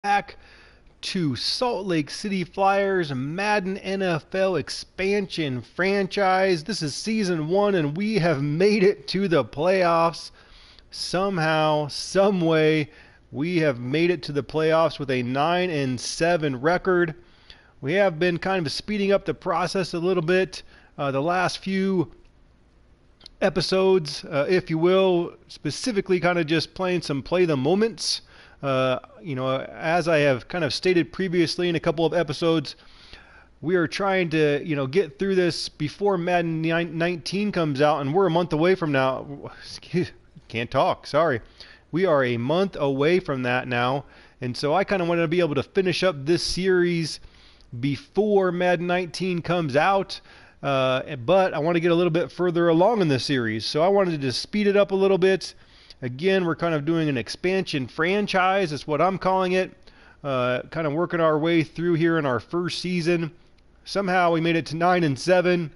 Back to Salt Lake City Flyers Madden NFL expansion franchise. This is season 1 and we have made it to the playoffs. Somehow, some way, we have made it to the playoffs with a 9-7 record. We have been kind of speeding up the process a little bit the last few episodes, if you will, specifically kind of just playing some play the moments. As I have kind of stated previously in a couple of episodes, we are trying to, get through this before Madden 19 comes out, and we're a month away from now. Can't talk, sorry. We are a month away from that now, and so I kind of wanted to be able to finish up this series before Madden 19 comes out, but I want to get a little bit further along in the series, so I wanted to speed it up a little bit. Again, we're kind of doing an expansion franchise. That's what I'm calling it. Kind of working our way through here in our first season. Somehow we made it to 9-7,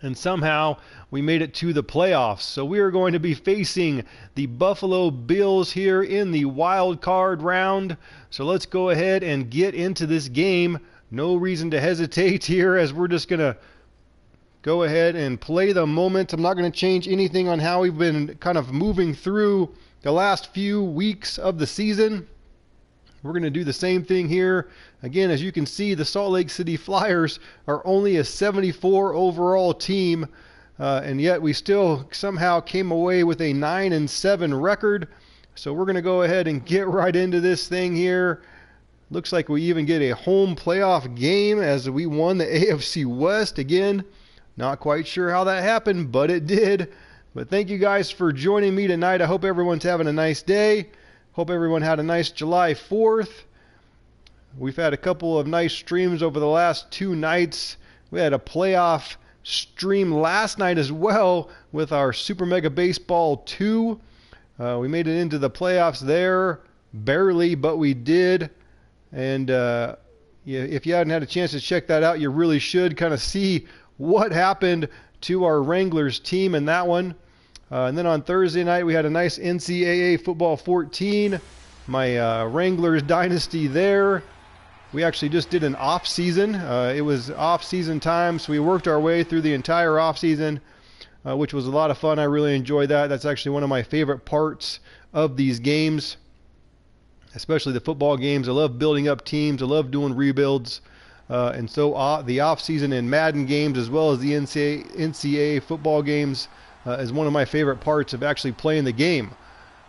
and somehow we made it to the playoffs. So we are going to be facing the Buffalo Bills here in the wild card round. So let's go ahead and get into this game. No reason to hesitate here, as we're just going to go ahead and play the moment. I'm not going to change anything on how we've been kind of moving through the last few weeks of the season. We're going to do the same thing here. Again, as you can see, the Salt Lake City Flyers are only a 74 overall team, and yet we still somehow came away with a 9-7 record. So we're going to go ahead and get right into this thing here. Looks like we even get a home playoff game as we won the AFC West again. Not quite sure how that happened, but it did. But thank you guys for joining me tonight. I hope everyone's having a nice day. Hope everyone had a nice July 4th. We've had a couple of nice streams over the last 2 nights. We had a playoff stream last night as well with our Super Mega Baseball 2. We made it into the playoffs there. Barely, but we did. And if you hadn't had a chance to check that out, you really should kind of see what happened to our Wranglers team in that one. And then on Thursday night, we had a nice NCAA Football 14. My Wranglers dynasty there. We actually just did an off-season. It was off-season time, so we worked our way through the entire off-season, which was a lot of fun. I really enjoyed that. That's actually one of my favorite parts of these games, especially the football games. I love building up teams. I love doing rebuilds. And so the off-season in Madden games, as well as the NCAA football games, is one of my favorite parts of actually playing the game.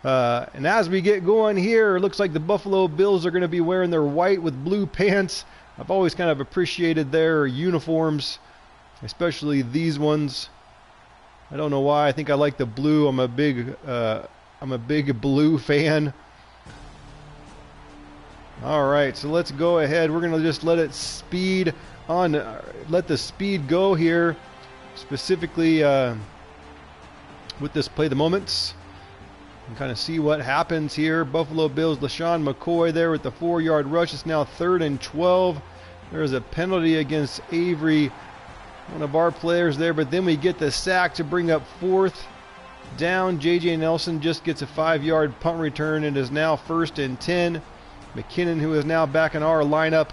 And as we get going here, it looks like the Buffalo Bills are going to be wearing their white with blue pants. I've always kind of appreciated their uniforms, especially these ones. I don't know why. I think I like the blue. I'm a big blue fan. All right, so let's go ahead. We're going to just let it speed on, let the speed go here, specifically with this play the moments. And kind of see what happens here. Buffalo Bills, LaShawn McCoy there with the 4-yard rush. It's now 3rd and 12. There's a penalty against Avery, one of our players there, but then we get the sack to bring up 4th down. J.J. Nelson just gets a 5-yard punt return and is now 1st and 10. McKinnon, who is now back in our lineup,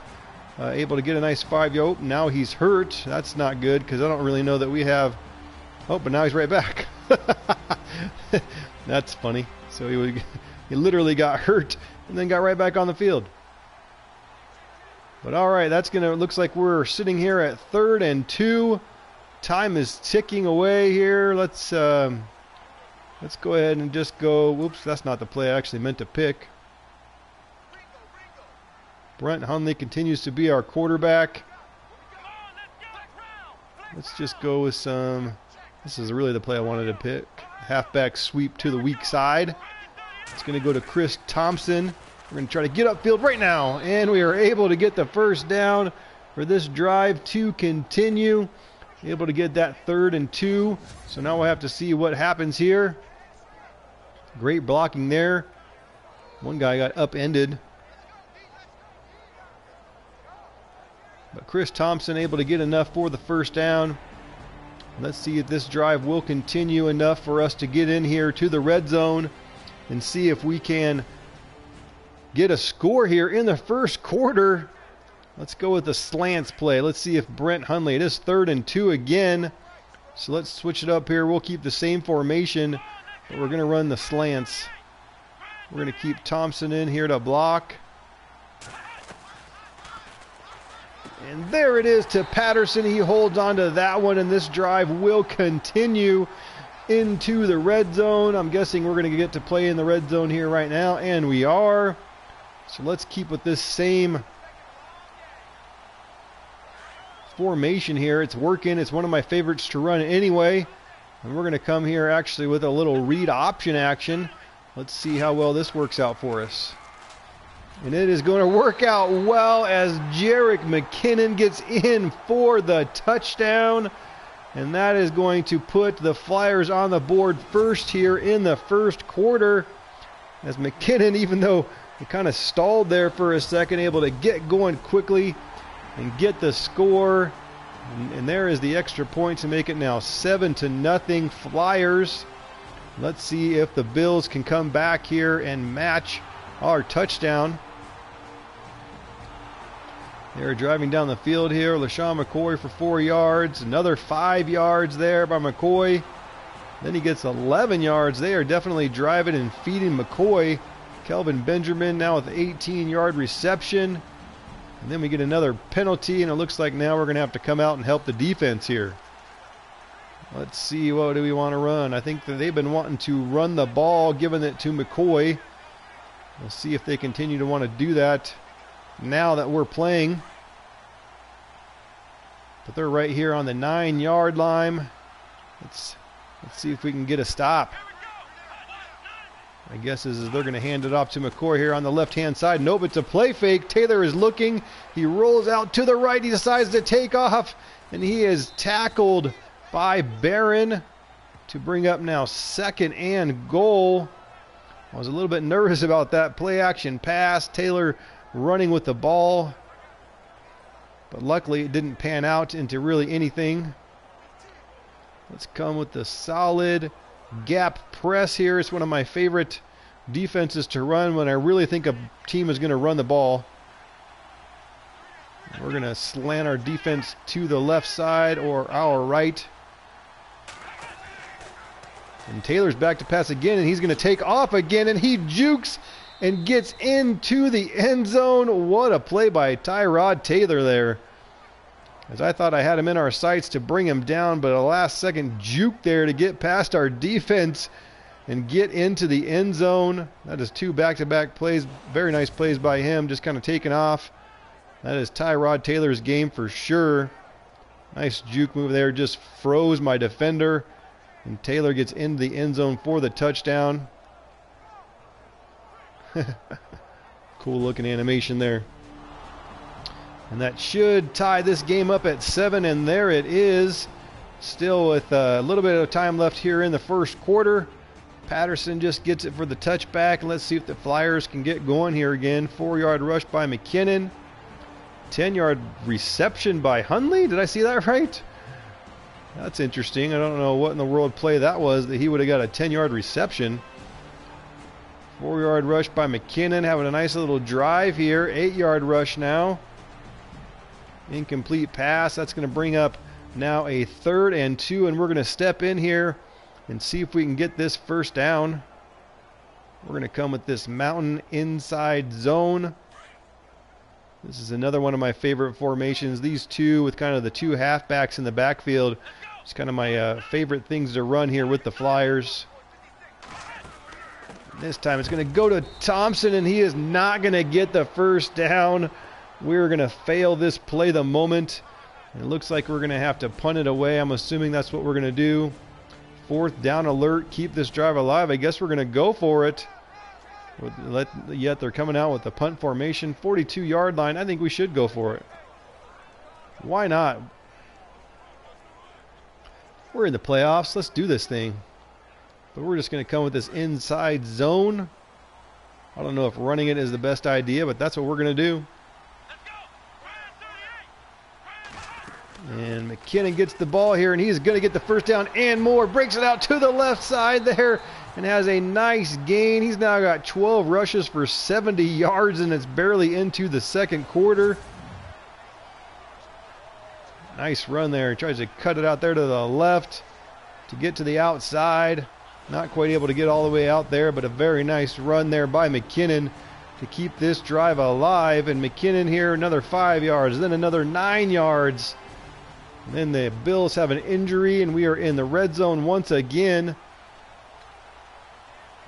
able to get a nice 5-yard. Oh, now he's hurt. That's not good because I don't really know that we have. Oh, but now he's right back. That's funny. So he literally got hurt and then got right back on the field. But all right, looks like we're sitting here at 3rd and 2. Time is ticking away here. Let's go ahead and just go. Whoops, that's not the play I actually meant to pick. Brent Hundley continues to be our quarterback. Let's just go with some. This is really the play I wanted to pick. Halfback sweep to the weak side. It's going to go to Chris Thompson. We're going to try to get upfield right now, and we are able to get the first down for this drive to continue. Able to get that 3rd and 2. So now we'll have to see what happens here. Great blocking there. One guy got upended. But Chris Thompson able to get enough for the first down. Let's see if this drive will continue enough for us to get in here to the red zone and see if we can get a score here in the first quarter. Let's go with the slants play. Let's see if Brent Hundley, it is 3rd and 2 again. So let's switch it up here. We'll keep the same formation, but we're going to run the slants. We're going to keep Thompson in here to block. And there it is to Patterson. He holds on to that one, and this drive will continue into the red zone. I'm guessing we're going to get to play in the red zone here right now, and we are. So let's keep with this same formation here. It's working. It's one of my favorites to run anyway. And we're going to come here actually with a little read option action. Let's see how well this works out for us. And it is going to work out well as Jerick McKinnon gets in for the touchdown. And that is going to put the Flyers on the board first here in the first quarter. As McKinnon, even though he kind of stalled there for a second, able to get going quickly and get the score. And there is the extra point to make it now 7-0 Flyers. Let's see if the Bills can come back here and match our touchdown. They're driving down the field here. LaShawn McCoy for 4 yards. Another 5 yards there by McCoy. Then he gets 11 yards. They are definitely driving and feeding McCoy. Kelvin Benjamin now with 18-yard reception. And then we get another penalty, and it looks like now we're going to have to come out and help the defense here. Let's see, what do we want to run? I think that they've been wanting to run the ball, giving it to McCoy. We'll see if they continue to want to do that now that we're playing. But they're right here on the 9-yard line. Let's see if we can get a stop. My guess is they're going to hand it off to McCoy here on the left-hand side. Nope, it's a play fake. Taylor is looking. He rolls out to the right. He decides to take off, and he is tackled by Barron to bring up now 2nd and goal. I was a little bit nervous about that play-action pass. Taylor running with the ball, but luckily it didn't pan out into really anything. Let's come with the solid gap press here. It's one of my favorite defenses to run when I really think a team is going to run the ball. We're going to slant our defense to the left side or our right. And Taylor's back to pass again, and he's going to take off again, and he jukes and gets into the end zone. What a play by Tyrod Taylor there. As I thought I had him in our sights to bring him down, but a last-second juke there to get past our defense and get into the end zone. That is 2 back-to-back plays. Very nice plays by him, just kind of taking off. That is Tyrod Taylor's game for sure. Nice juke move there, just froze my defender. And Taylor gets into the end zone for the touchdown. Cool looking animation there. And that should tie this game up at 7, and there it is. Still with a little bit of time left here in the first quarter. Patterson just gets it for the touchback. Let's see if the Flyers can get going here again. 4-yard rush by McKinnon. 10-yard reception by Hundley. Did I see that right? That's interesting. I don't know what in the world play that was that he would have got a 10-yard reception. 4-yard rush by McKinnon, having a nice little drive here. 8-yard rush now. Incomplete pass. That's going to bring up now a 3rd and 2, and we're going to step in here and see if we can get this first down. We're going to come with this mountain inside zone. This is another one of my favorite formations. These two with kind of the 2 halfbacks in the backfield. It's kind of my favorite things to run here with the Flyers. This time it's going to go to Thompson, and he is not going to get the first down. We're going to fail this play the moment. It looks like we're going to have to punt it away. I'm assuming that's what we're going to do. 4th down alert. Keep this drive alive. I guess we're going to go for it. Yet they're coming out with the punt formation. 42-yard line. I think we should go for it. Why not? We're in the playoffs. Let's do this thing. But we're just going to come with this inside zone. I don't know if running it is the best idea, but that's what we're going to do. And McKinnon gets the ball here, and he's going to get the first down and more. Breaks it out to the left side there. and has a nice gain. He's now got 12 rushes for 70 yards, and it's barely into the second quarter. Nice run there. He tries to cut it out there to the left to get to the outside. Not quite able to get all the way out there, but a very nice run there by McKinnon to keep this drive alive. And McKinnon here, another 5 yards, then another 9 yards. And then the Bills have an injury, and we are in the red zone once again.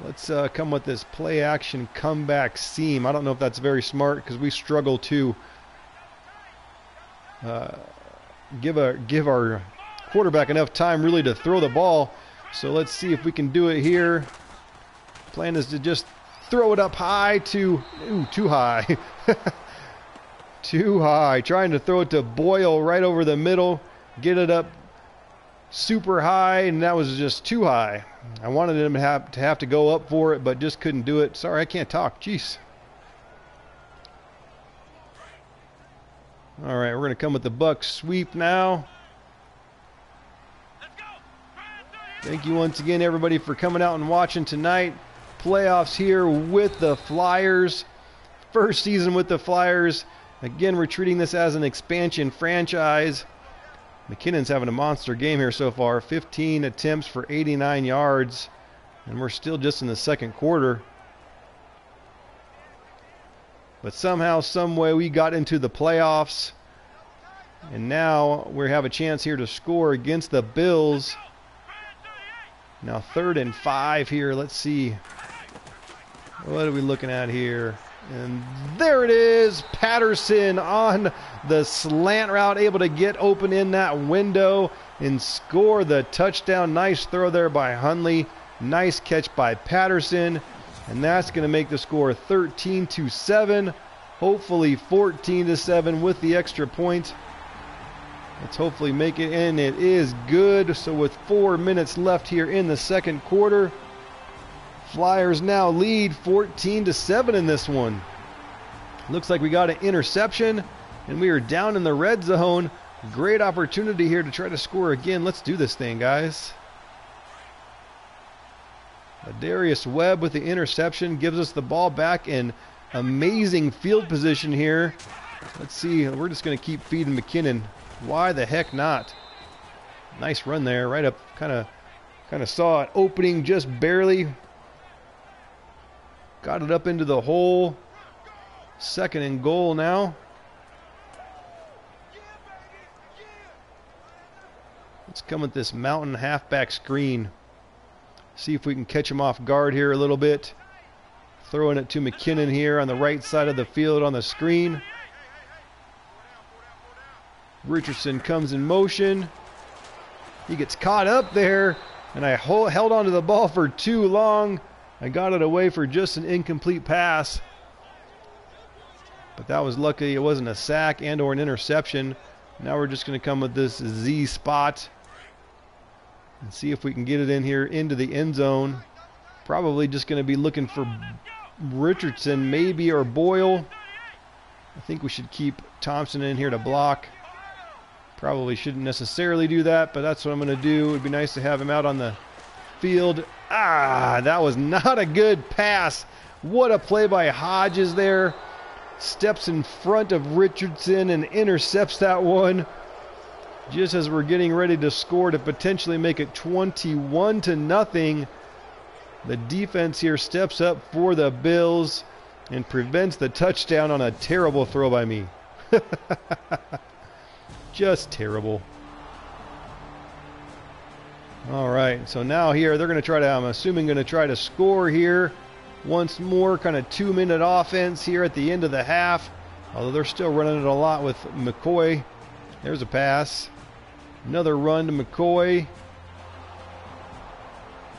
Let's come with this play action comeback seam. I don't know if that's very smart because we struggle to give our quarterback enough time really to throw the ball. So let's see if we can do it here. Plan is to just throw it up high to, too high. Too high. Trying to throw it to Boyle right over the middle. Get it up super high, and that was just too high. I wanted him to have to go up for it, but just couldn't do it. Sorry, I can't talk. Jeez. All right, we're going to come with the Bucs sweep now. Thank you once again, everybody, for coming out and watching tonight. Playoffs here with the Flyers. First season with the Flyers. Again, we're treating this as an expansion franchise. McKinnon's having a monster game here so far. 15 attempts for 89 yards. And we're still just in the second quarter. But somehow, some way, we got into the playoffs. And now we have a chance here to score against the Bills. Now 3rd and 5 here. Let's see. What are we looking at here? And there it is. Patterson on the slant route, able to get open in that window and score the touchdown. Nice throw there by Hundley. Nice catch by Patterson. And that's going to make the score 13-7. Hopefully 14-7 with the extra point. Let's hopefully make it, and it is good. So with 4 minutes left here in the second quarter, Flyers now lead 14-7 in this one. Looks like we got an interception, and we are down in the red zone. Great opportunity here to try to score again. Let's do this thing, guys. Darius Webb with the interception gives us the ball back in amazing field position here. Let's see. We're just going to keep feeding McKinnon. Why the heck not? Nice run there, right up. Kind of saw it opening just barely. Got it up into the hole. 2nd and goal now. Let's come with this mountain halfback screen. See if we can catch him off guard here a little bit. Throwing it to McKinnon here on the right side of the field on the screen. Richardson comes in motion. He gets caught up there, and I held onto the ball for too long. I got it away for just an incomplete pass. But that was lucky it wasn't a sack and or an interception. Now we're just going to come with this Z spot and see if we can get it in here into the end zone. Probably just going to be looking for Richardson maybe, or Boyle. I think we should keep Thompson in here to block. Probably shouldn't necessarily do that, but that's what I'm going to do. It would be nice to have him out on the field. That was not a good pass. What a play by Hodges there. Steps in front of Richardson and intercepts that one just as we're getting ready to score to potentially make it 21-0. The defense here steps up for the Bills and prevents the touchdown on a terrible throw by me. Just terrible. All right, so now here they're going to try to, I'm assuming, going to try to score here once more. Kind of 2-minute offense here at the end of the half, although they're still running it a lot with McCoy. There's a pass. Another run to McCoy.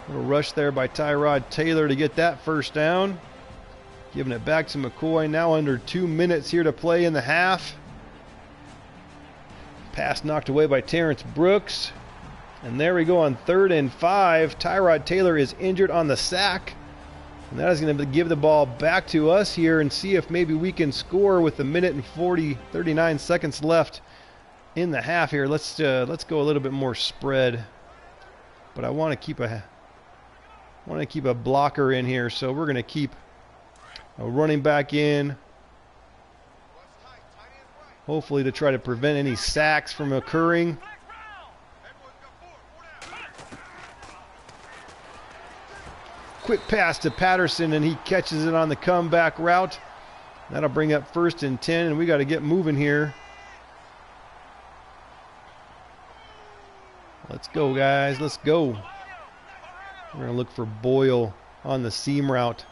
Little rush there by Tyrod Taylor to get that first down. Giving it back to McCoy. Now under 2 minutes here to play in the half. Pass knocked away by Terrence Brooks. And there we go on 3rd and 5. Tyrod Taylor is injured on the sack. And that is going to give the ball back to us here and see if maybe we can score with 1 minute and 39 seconds left in the half here. Let's go a little bit more spread. But I want to keep a want to keep a blocker in here, so we're going to keep a running back in. Hopefully to try to prevent any sacks from occurring. Quick pass to Patterson, and he catches it on the comeback route. That'll bring up 1st and 10, and we got to get moving here. Let's go, guys. Let's go. We're going to look for Boyle on the seam route.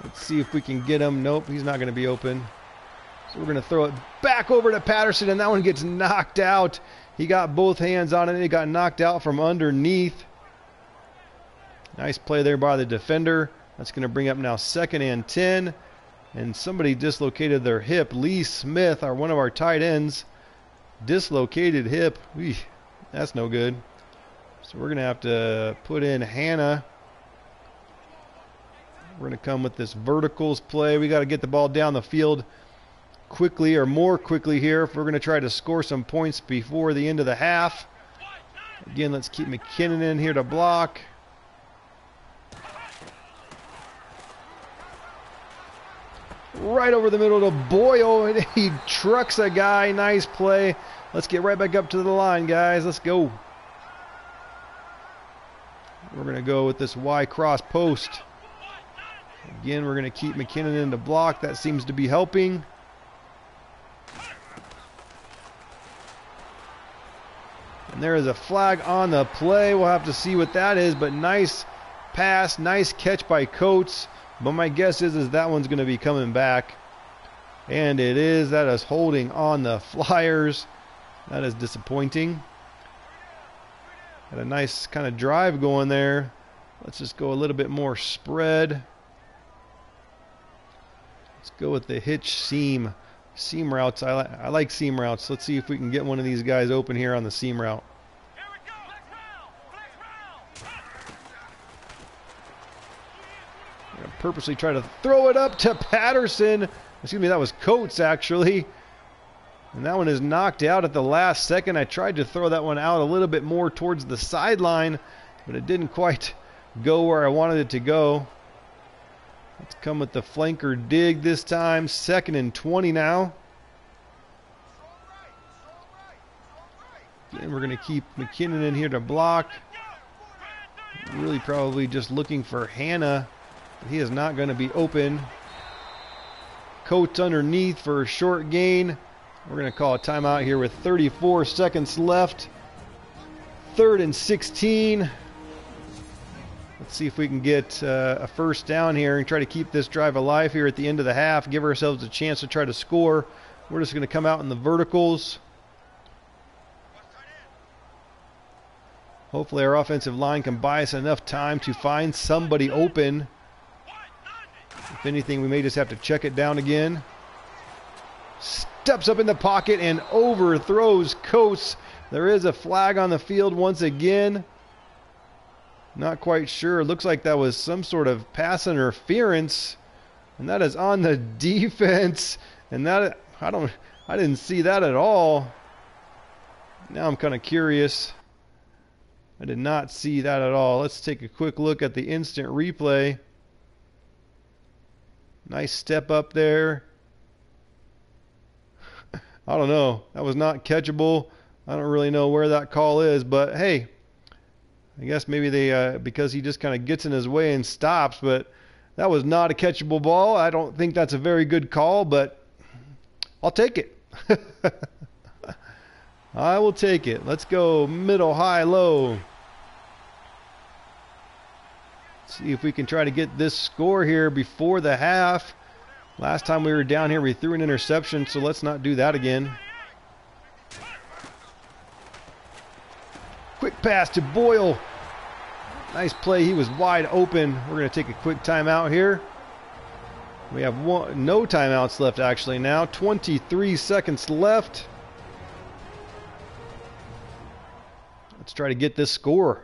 Let's see if we can get him. Nope, he's not going to be open. So we're going to throw it back over to Patterson, and that one gets knocked out. He got both hands on it, and it got knocked out from underneath. Nice play there by the defender. That's going to bring up now 2nd and 10. And somebody dislocated their hip. Lee Smith, one of our tight ends, dislocated hip. Eesh, that's no good. So we're going to have to put in Hannah. We're going to come with this verticals play. We got to get the ball down the field quickly, or more quickly here, if we're going to try to score some points before the end of the half. Again, let's keep McKinnon in here to block. Right over the middle to Boyle, and he trucks a guy. Nice play. Let's get right back up to the line, guys. Let's go. We're going to go with this Y cross post. Again, we're going to keep McKinnon in to block. That seems to be helping. And there is a flag on the play. We'll have to see what that is, but nice pass, nice catch by Coates. But my guess is that one's going to be coming back. And it is. That is holding on the Flyers. That is disappointing. Had a nice kind of drive going there. Let's just go a little bit more spread. Let's go with the hitch seam. Seam routes. I like seam routes. Let's see if we can get one of these guys open here on the seam route. Purposely try to throw it up to Patterson. Excuse me, that was Coates actually. And that one is knocked out at the last second. I tried to throw that one out a little bit more towards the sideline, but it didn't quite go where I wanted it to go. Let's come with the flanker dig this time. 2nd and 20 now. Again, we're going to keep McKinnon in here to block. Really probably just looking for Hannah. He is not going to be open. Coates underneath for a short gain. We're going to call a timeout here with 34 seconds left. 3rd and 16. Let's see if we can get a first down here and try to keep this drive alive here at the end of the half. Give ourselves a chance to try to score. We're just going to come out in the verticals. Hopefully our offensive line can buy us enough time to find somebody open. If anything, we may just have to check it down again. Steps up in the pocket and overthrows Coates. There is a flag on the field once again. Not quite sure. It looks like that was some sort of pass interference. And that is on the defense. And that, I didn't see that at all. Now I'm kind of curious. I did not see that at all. Let's take a quick look at the instant replay. Nice step up there. I don't know. That was not catchable. I don't really know where that call is, but hey, I guess maybe they because he just kind of gets in his way and stops, but that was not a catchable ball. I don't think that's a very good call, but I'll take it. I will take it. Let's go middle, high, low. See if we can try to get this score here before the half. Last time we were down here, we threw an interception, so let's not do that again. Quick pass to Boyle. Nice play. He was wide open. We're going to take a quick timeout here. We have no timeouts left actually now. 23 seconds left. Let's try to get this score.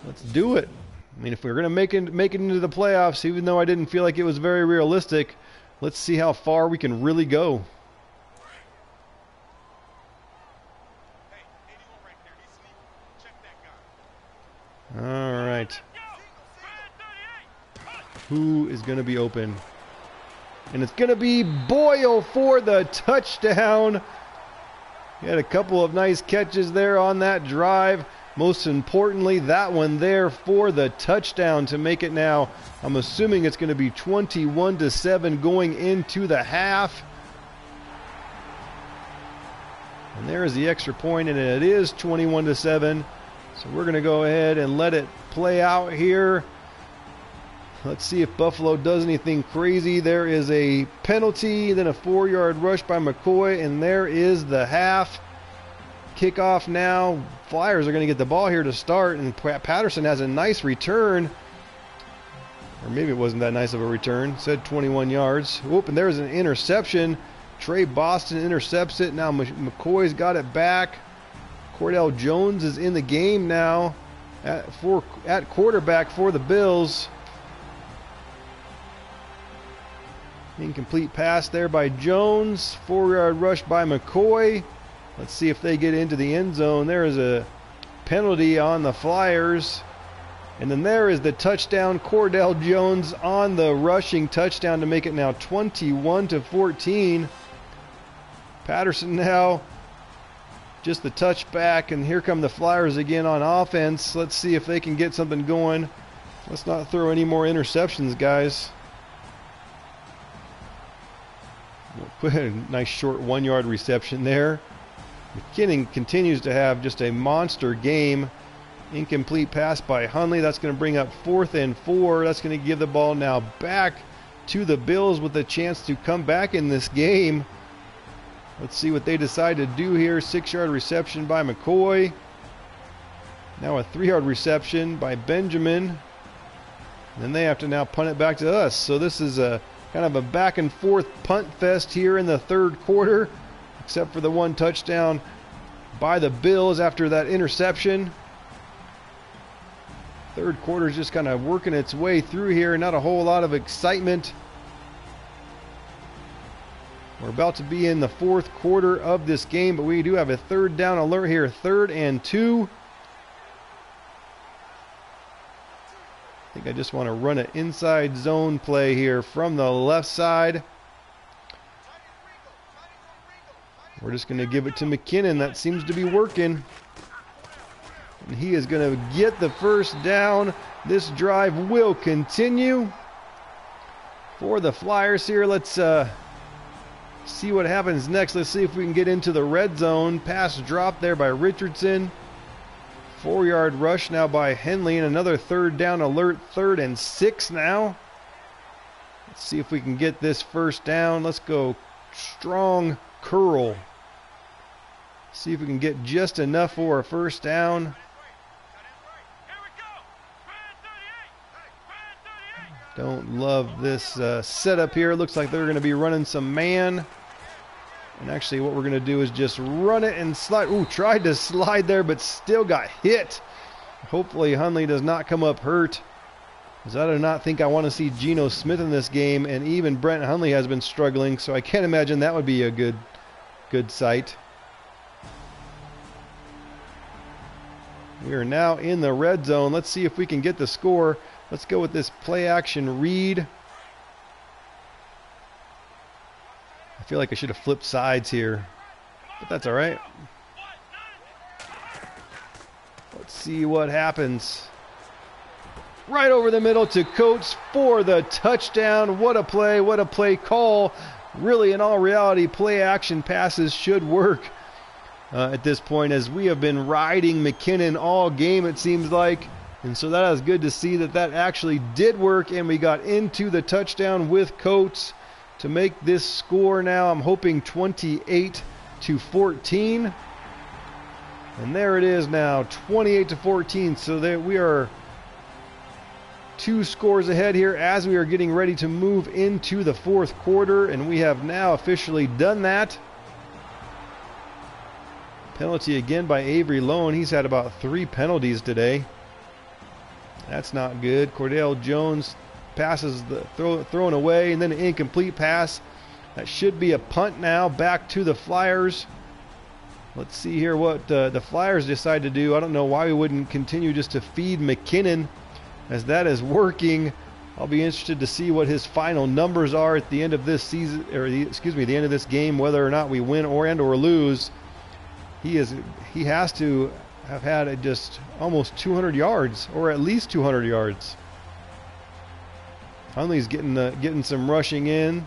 Let's do it. I mean, if we're going to make it into the playoffs, even though I didn't feel like it was very realistic, let's see how far we can really go. All right. Who is going to be open? And it's going to be Boyle for the touchdown. He had a couple of nice catches there on that drive. Most importantly, that one there for the touchdown to make it now. I'm assuming it's going to be 21-7 going into the half. And there's the extra point, and it is 21-7. So we're going to go ahead and let it play out here. Let's see if Buffalo does anything crazy. There is a penalty, then a 4-yard rush by McCoy, and there is the half. Kickoff now. Flyers are going to get the ball here to start, and Patterson has a nice return. Or maybe it wasn't that nice of a return. It said 21 yards. Whoop, and there's an interception. Trey Boston intercepts it. Now McCoy's got it back. Cordell Jones is in the game now at quarterback for the Bills. Incomplete pass there by Jones. 4-yard rush by McCoy. Let's see if they get into the end zone. There is a penalty on the Flyers. And then there is the touchdown. Cordell Jones on the rushing touchdown to make it now 21-14. Patterson now just the touchback, and here come the Flyers again on offense. Let's see if they can get something going. Let's not throw any more interceptions, guys. A nice short 1-yard reception there. McKinnon continues to have just a monster game. Incomplete pass by Hundley. That's going to bring up 4th and 4. That's going to give the ball now back to the Bills with a chance to come back in this game. Let's see what they decide to do here. 6-yard reception by McCoy. Now a 3-yard reception by Benjamin. And then they have to now punt it back to us. So this is a kind of a back and forth punt fest here in the third quarter, except for the one touchdown by the Bills after that interception. Third quarter is just kind of working its way through here. Not a whole lot of excitement. We're about to be in the fourth quarter of this game, but we do have a third down alert here. 3rd and 2. I think I just want to run an inside zone play here from the left side. We're just going to give it to McKinnon. That seems to be working. And he is going to get the first down. This drive will continue for the Flyers here. Let's see what happens next. Let's see if we can get into the red zone. Pass drop there by Richardson. 4-yard rush now by Henley, and another third down alert. 3rd and 6 now. Let's see if we can get this first down. Let's go strong curl. See if we can get just enough for a first down. Don't love this setup here. Looks like they're going to be running some man. And actually what we're going to do is just run it and slide. Ooh, tried to slide there, but still got hit. Hopefully Hundley does not come up hurt, because I do not think I want to see Geno Smith in this game, and even Brent Hundley has been struggling, so I can't imagine that would be a good sight. We are now in the red zone. Let's see if we can get the score. Let's go with this play action read. I feel like I should have flipped sides here, but that's all right. Let's see what happens. Right over the middle to Coates for the touchdown. What a play call. Really, in all reality, play action passes should work at this point, as we have been riding McKinnon all game, it seems like. And so that is good to see that actually did work, and we got into the touchdown with Coates to make this score now. I'm hoping 28-14. And there it is now, 28-14. So there we are 2 scores ahead here as we are getting ready to move into the fourth quarter, and we have now officially done that. Penalty again by Avery Loan. He's had about 3 penalties today. That's not good. Cordell Jones passes thrown away, and then an incomplete pass. That should be a punt now, back to the Flyers. Let's see here what the Flyers decide to do. I don't know why we wouldn't continue just to feed McKinnon, as that is working I'll be interested to see what his final numbers are at the end of this season, or the end of this game, whether or not we win or lose. He has to have had just almost 200 yards, or at least 200 yards. Hunley's getting some rushing in.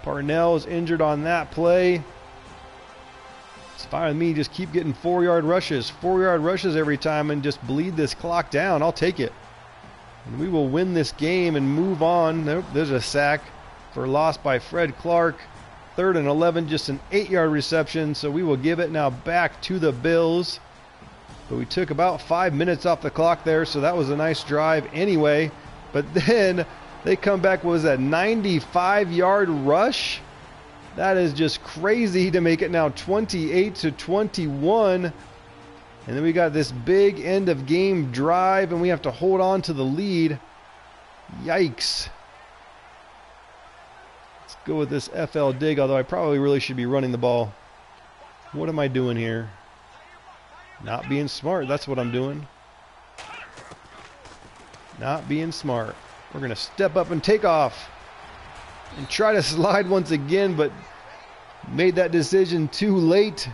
Parnell's injured on that play. It's fine with me. Just keep getting 4-yard rushes. 4-yard rushes every time and just bleed this clock down. I'll take it. And we will win this game and move on. Nope, there's a sack for loss by Fred Clark. 3rd and 11, just an 8-yard reception. So we will give it now back to the Bills. But we took about 5 minutes off the clock there, so that was a nice drive anyway. But then they come back with a 95-yard rush. That is just crazy to make it now 28-21. And then we got this big end of game drive, and we have to hold on to the lead. Yikes. Let's go with this FL dig, although I probably really should be running the ball. What am I doing here? Not being smart, that's what I'm doing. Not being smart. We're going to step up and take off and try to slide once again, but made that decision too late.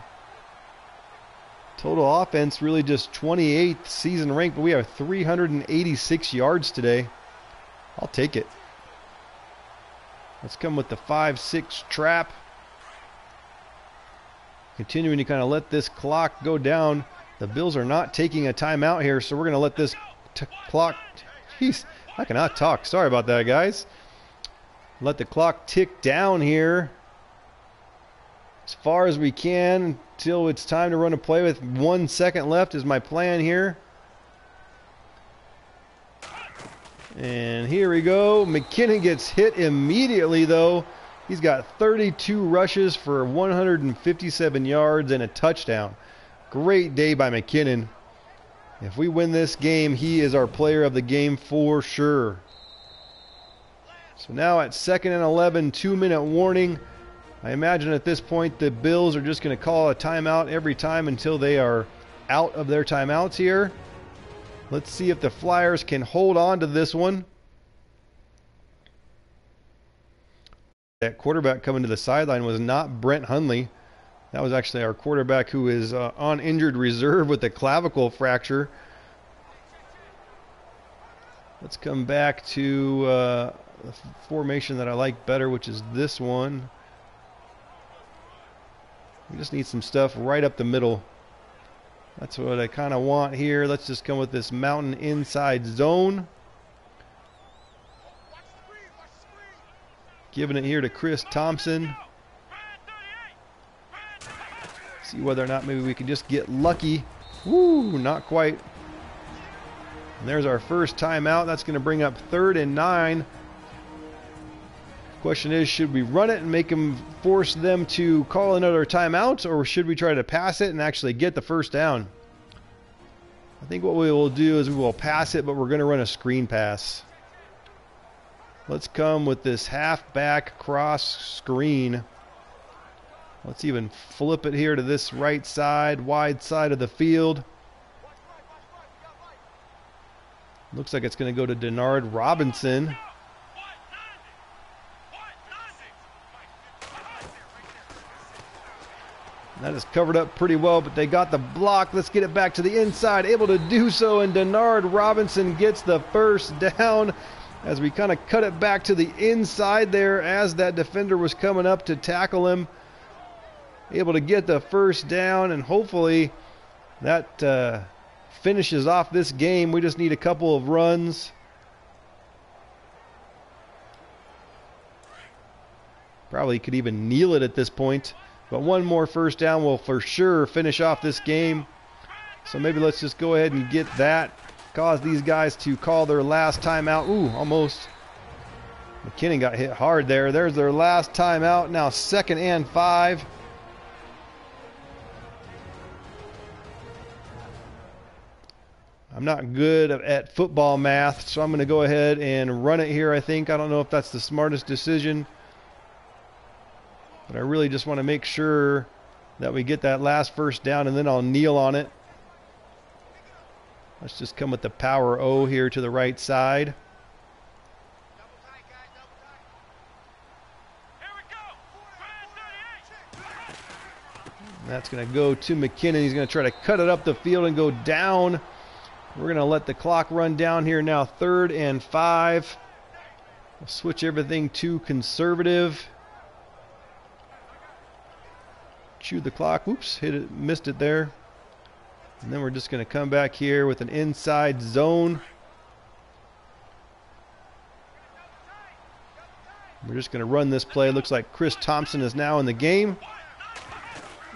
Total offense really just 28th season ranked, but we have 386 yards today. I'll take it. Let's come with the 5-6 trap. Continuing to kind of let this clock go down. The Bills are not taking a timeout here, so we're going to let this clock... Jeez, I cannot talk. Sorry about that, guys. Let the clock tick down here as far as we can until it's time to run a play with 1 second left is my plan here. And here we go. McKinnon gets hit immediately, though. He's got 32 rushes for 157 yards and a touchdown. Great day by McKinnon. If we win this game, he is our player of the game for sure. So now at 2nd and 11, 2-minute warning. I imagine at this point the Bills are just going to call a timeout every time until they are out of their timeouts here. Let's see if the Flyers can hold on to this one. That quarterback coming to the sideline was not Brent Hundley. That was actually our quarterback who is on injured reserve with a clavicle fracture. Let's come back to the formation that I like better, which is this one. We just need some stuff right up the middle. That's what I kind of want here. Let's just come with this mountain inside zone. Giving it here to Chris Thompson. See whether or not maybe we can just get lucky. Woo, not quite. And there's our first timeout. That's going to bring up 3rd and 9. Question is, should we run it and make them force them to call another timeout, or should we try to pass it and actually get the first down? I think what we will do is we will pass it, but we're going to run a screen pass. Let's come with this halfback cross screen. Let's even flip it here to this right side, wide side of the field. Looks like it's going to go to Denard Robinson. That is covered up pretty well, but they got the block. Let's get it back to the inside, able to do so, and Denard Robinson gets the first down as we kind of cut it back to the inside there as that defender was coming up to tackle him. Able to get the first down, and hopefully that finishes off this game. We just need a couple of runs. Probably could even kneel it at this point. But one more first down will for sure finish off this game. So maybe let's just go ahead and get that. Cause these guys to call their last timeout. Ooh, almost. McKinnon got hit hard there. There's their last timeout. Now 2nd and 5. I'm not good at football math, so I'm going to go ahead and run it here, I think. I don't know if that's the smartest decision. But I really just want to make sure that we get that last first down, and then I'll kneel on it. Let's just come with the power O here to the right side. That's going to go to McKinnon. He's going to try to cut it up the field and go down. We're going to let the clock run down here now. 3rd and 5. We'll switch everything to conservative. Chew the clock. Oops, hit it, missed it there. And then we're just going to come back here with an inside zone. We're just going to run this play. Looks like Chris Thompson is now in the game.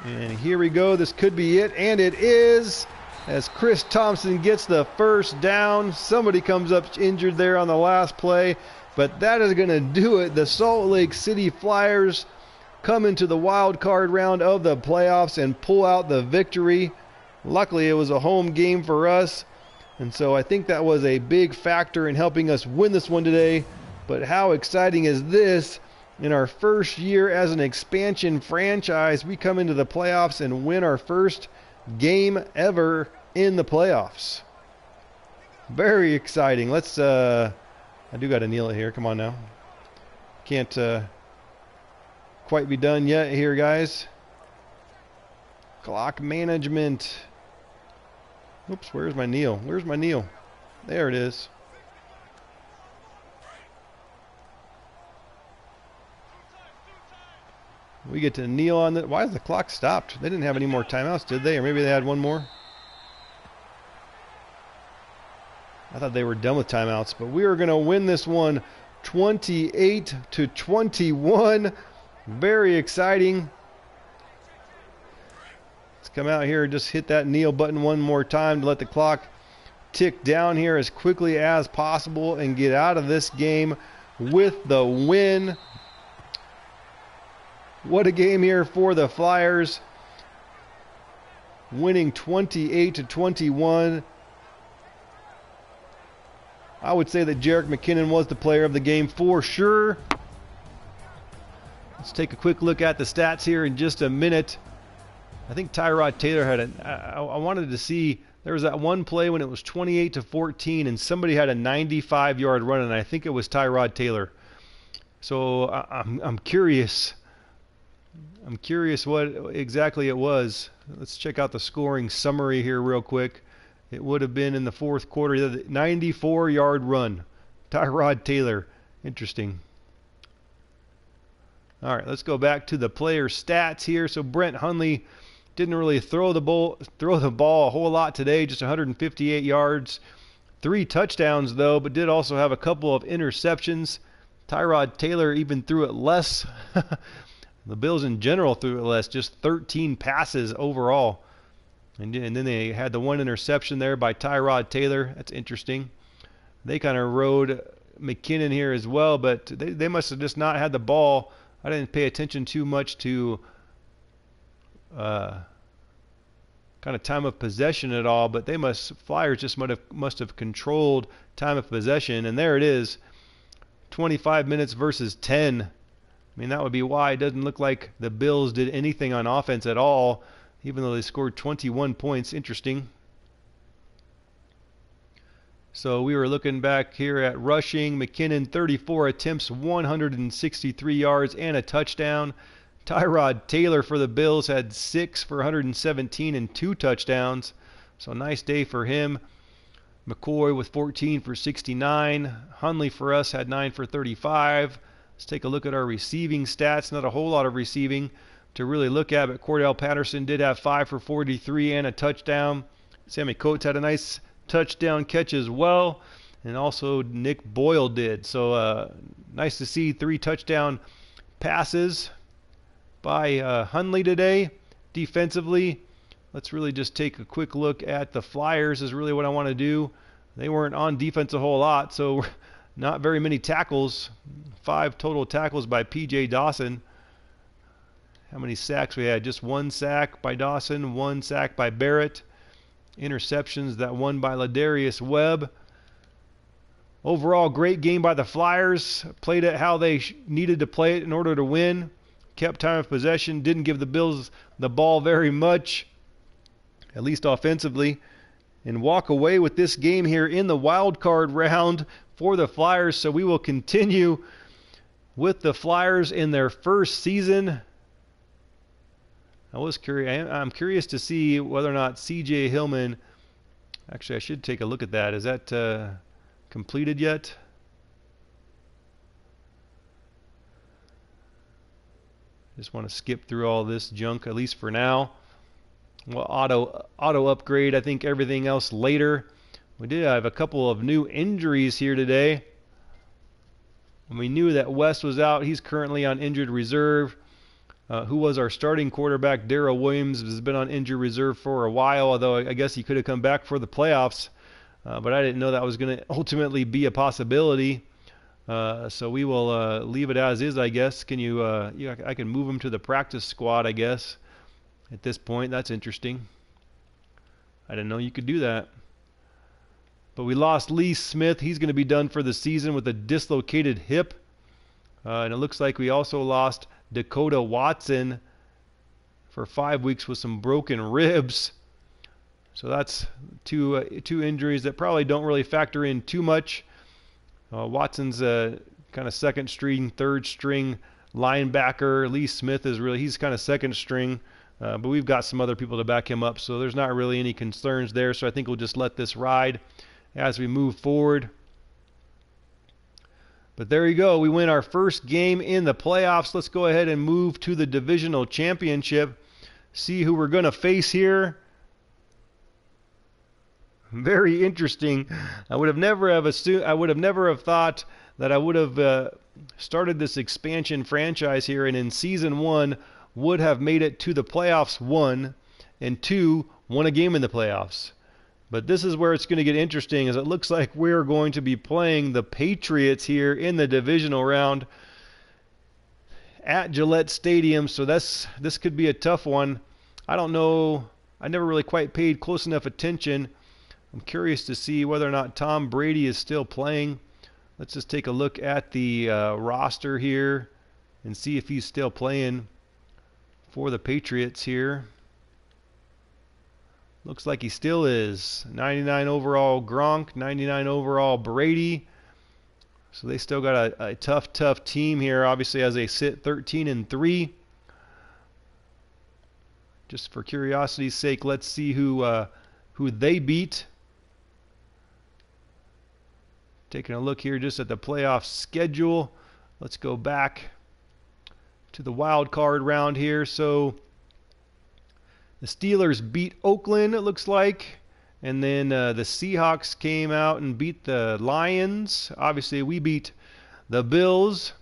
And here we go. This could be it. And it is. As Chris Thompson gets the first down. Somebody comes up injured there on the last play. But that is going to do it. The Salt Lake City Flyers come into the wild card round of the playoffs and pull out the victory. Luckily, it was a home game for us. And so I think that was a big factor in helping us win this one today. But how exciting is this? In our first year as an expansion franchise, we come into the playoffs and win our first game ever in the playoffs. Very exciting. Let's, I do got to kneel it here. Come on now. Can't quite be done yet here, guys. Clock management. Oops, where's my kneel? Where's my kneel? There it is. We get to kneel on the... Why is the clock stopped? They didn't have any more timeouts, did they? Or maybe they had one more? I thought they were done with timeouts. But we are going to win this one 28-21. Very exciting. Let's come out here and just hit that kneel button one more time to let the clock tick down here as quickly as possible and get out of this game with the win. What a game here for the Flyers, winning 28-21. I would say that Jerick McKinnon was the player of the game for sure. Let's take a quick look at the stats here in just a minute. I think Tyrod Taylor had I wanted to see, there was that one play when it was 28-14 and somebody had a 95-yard run, and I think it was Tyrod Taylor. So I'm curious. I'm curious what exactly it was. Let's check out the scoring summary here real quick. It would have been in the fourth quarter, the 94-yard run. Tyrod Taylor. Interesting. All right, let's go back to the player stats here. So Brent Hundley didn't really throw the ball a whole lot today, just 158 yards. 3 touchdowns, though, but did also have a couple of interceptions. Tyrod Taylor even threw it less. The Bills in general threw it less, just 13 passes overall. And then they had the one interception there by Tyrod Taylor. That's interesting. They kind of rode McKinnon here as well, but they must have just not had the ball. I didn't pay attention too much to kind of time of possession at all, but Flyers just must have controlled time of possession, and there it is, 25 minutes versus 10. I mean, that would be why it doesn't look like the Bills did anything on offense at all, even though they scored 21 points. Interesting. So we were looking back here at rushing. McKinnon, 34 attempts, 163 yards, and a touchdown. Tyrod Taylor for the Bills had 6 for 117 and 2 touchdowns. So nice day for him. McCoy with 14 for 69. Hundley for us had 9 for 35. Let's take a look at our receiving stats. Not a whole lot of receiving to really look at, but Cordell Patterson did have 5 for 43 and a touchdown. Sammy Coates had a nice touchdown catch as well, and also Nick Boyle did. So nice to see 3 touchdown passes by Hundley today. Defensively, let's really just take a quick look at the Flyers is really what I want to do. They weren't on defense a whole lot, so not very many tackles. 5 total tackles by P.J. Dawson. How many sacks we had? Just 1 sack by Dawson, 1 sack by Barrett. Interceptions, that one by Ladarius Webb. Overall, great game by the Flyers. Played it how they needed to play it in order to win. Kept time of possession. Didn't give the Bills the ball very much, at least offensively. And walk away with this game here in the wild card round for the Flyers. So we will continue with the Flyers in their first season I'm curious to see whether or not C.J. Hillman. Actually, I should take a look at that. Is that completed yet? Just want to skip through all this junk, at least for now. Well, auto upgrade, I think everything else later. We did have a couple of new injuries here today. And we knew that West was out. He's currently on injured reserve. Who was our starting quarterback, Darrell Williams, has been on injured reserve for a while, although I guess he could have come back for the playoffs. But I didn't know that was going to ultimately be a possibility. So we will leave it as is, I guess. I can move him to the practice squad, I guess, at this point. That's interesting. I didn't know you could do that. But we lost Lee Smith. He's going to be done for the season with a dislocated hip. And it looks like we also lost Dakota Watson for 5 weeks with some broken ribs. So that's two injuries that probably don't really factor in too much. Watson's a kind of second string, third string linebacker. Lee Smith he's kind of second string, but we've got some other people to back him up, so there's not really any concerns there. So I think we'll just let this ride as we move forward. But there you go. We win our first game in the playoffs. Let's go ahead and move to the divisional championship. See who we're going to face here. Very interesting. I would have never have thought that I would have started this expansion franchise here, and in season 1 would have made it to the playoffs 1, and 2 won a game in the playoffs. But this is where it's going to get interesting, as it looks like we're going to be playing the Patriots here in the divisional round at Gillette Stadium. So this could be a tough one. I don't know. I never really quite paid close enough attention. I'm curious to see whether or not Tom Brady is still playing. Let's just take a look at the roster here and see if he's still playing for the Patriots here. Looks like he still is. 99 overall Gronk, 99 overall Brady. So they still got a tough team here, obviously, as they sit 13-3. Just for curiosity's sake, let's see who they beat. Taking a look here just at the playoff schedule. Let's go back to the wild card round here. So the Steelers beat Oakland, it looks like. And then the Seahawks came out and beat the Lions. Obviously, we beat the Bills.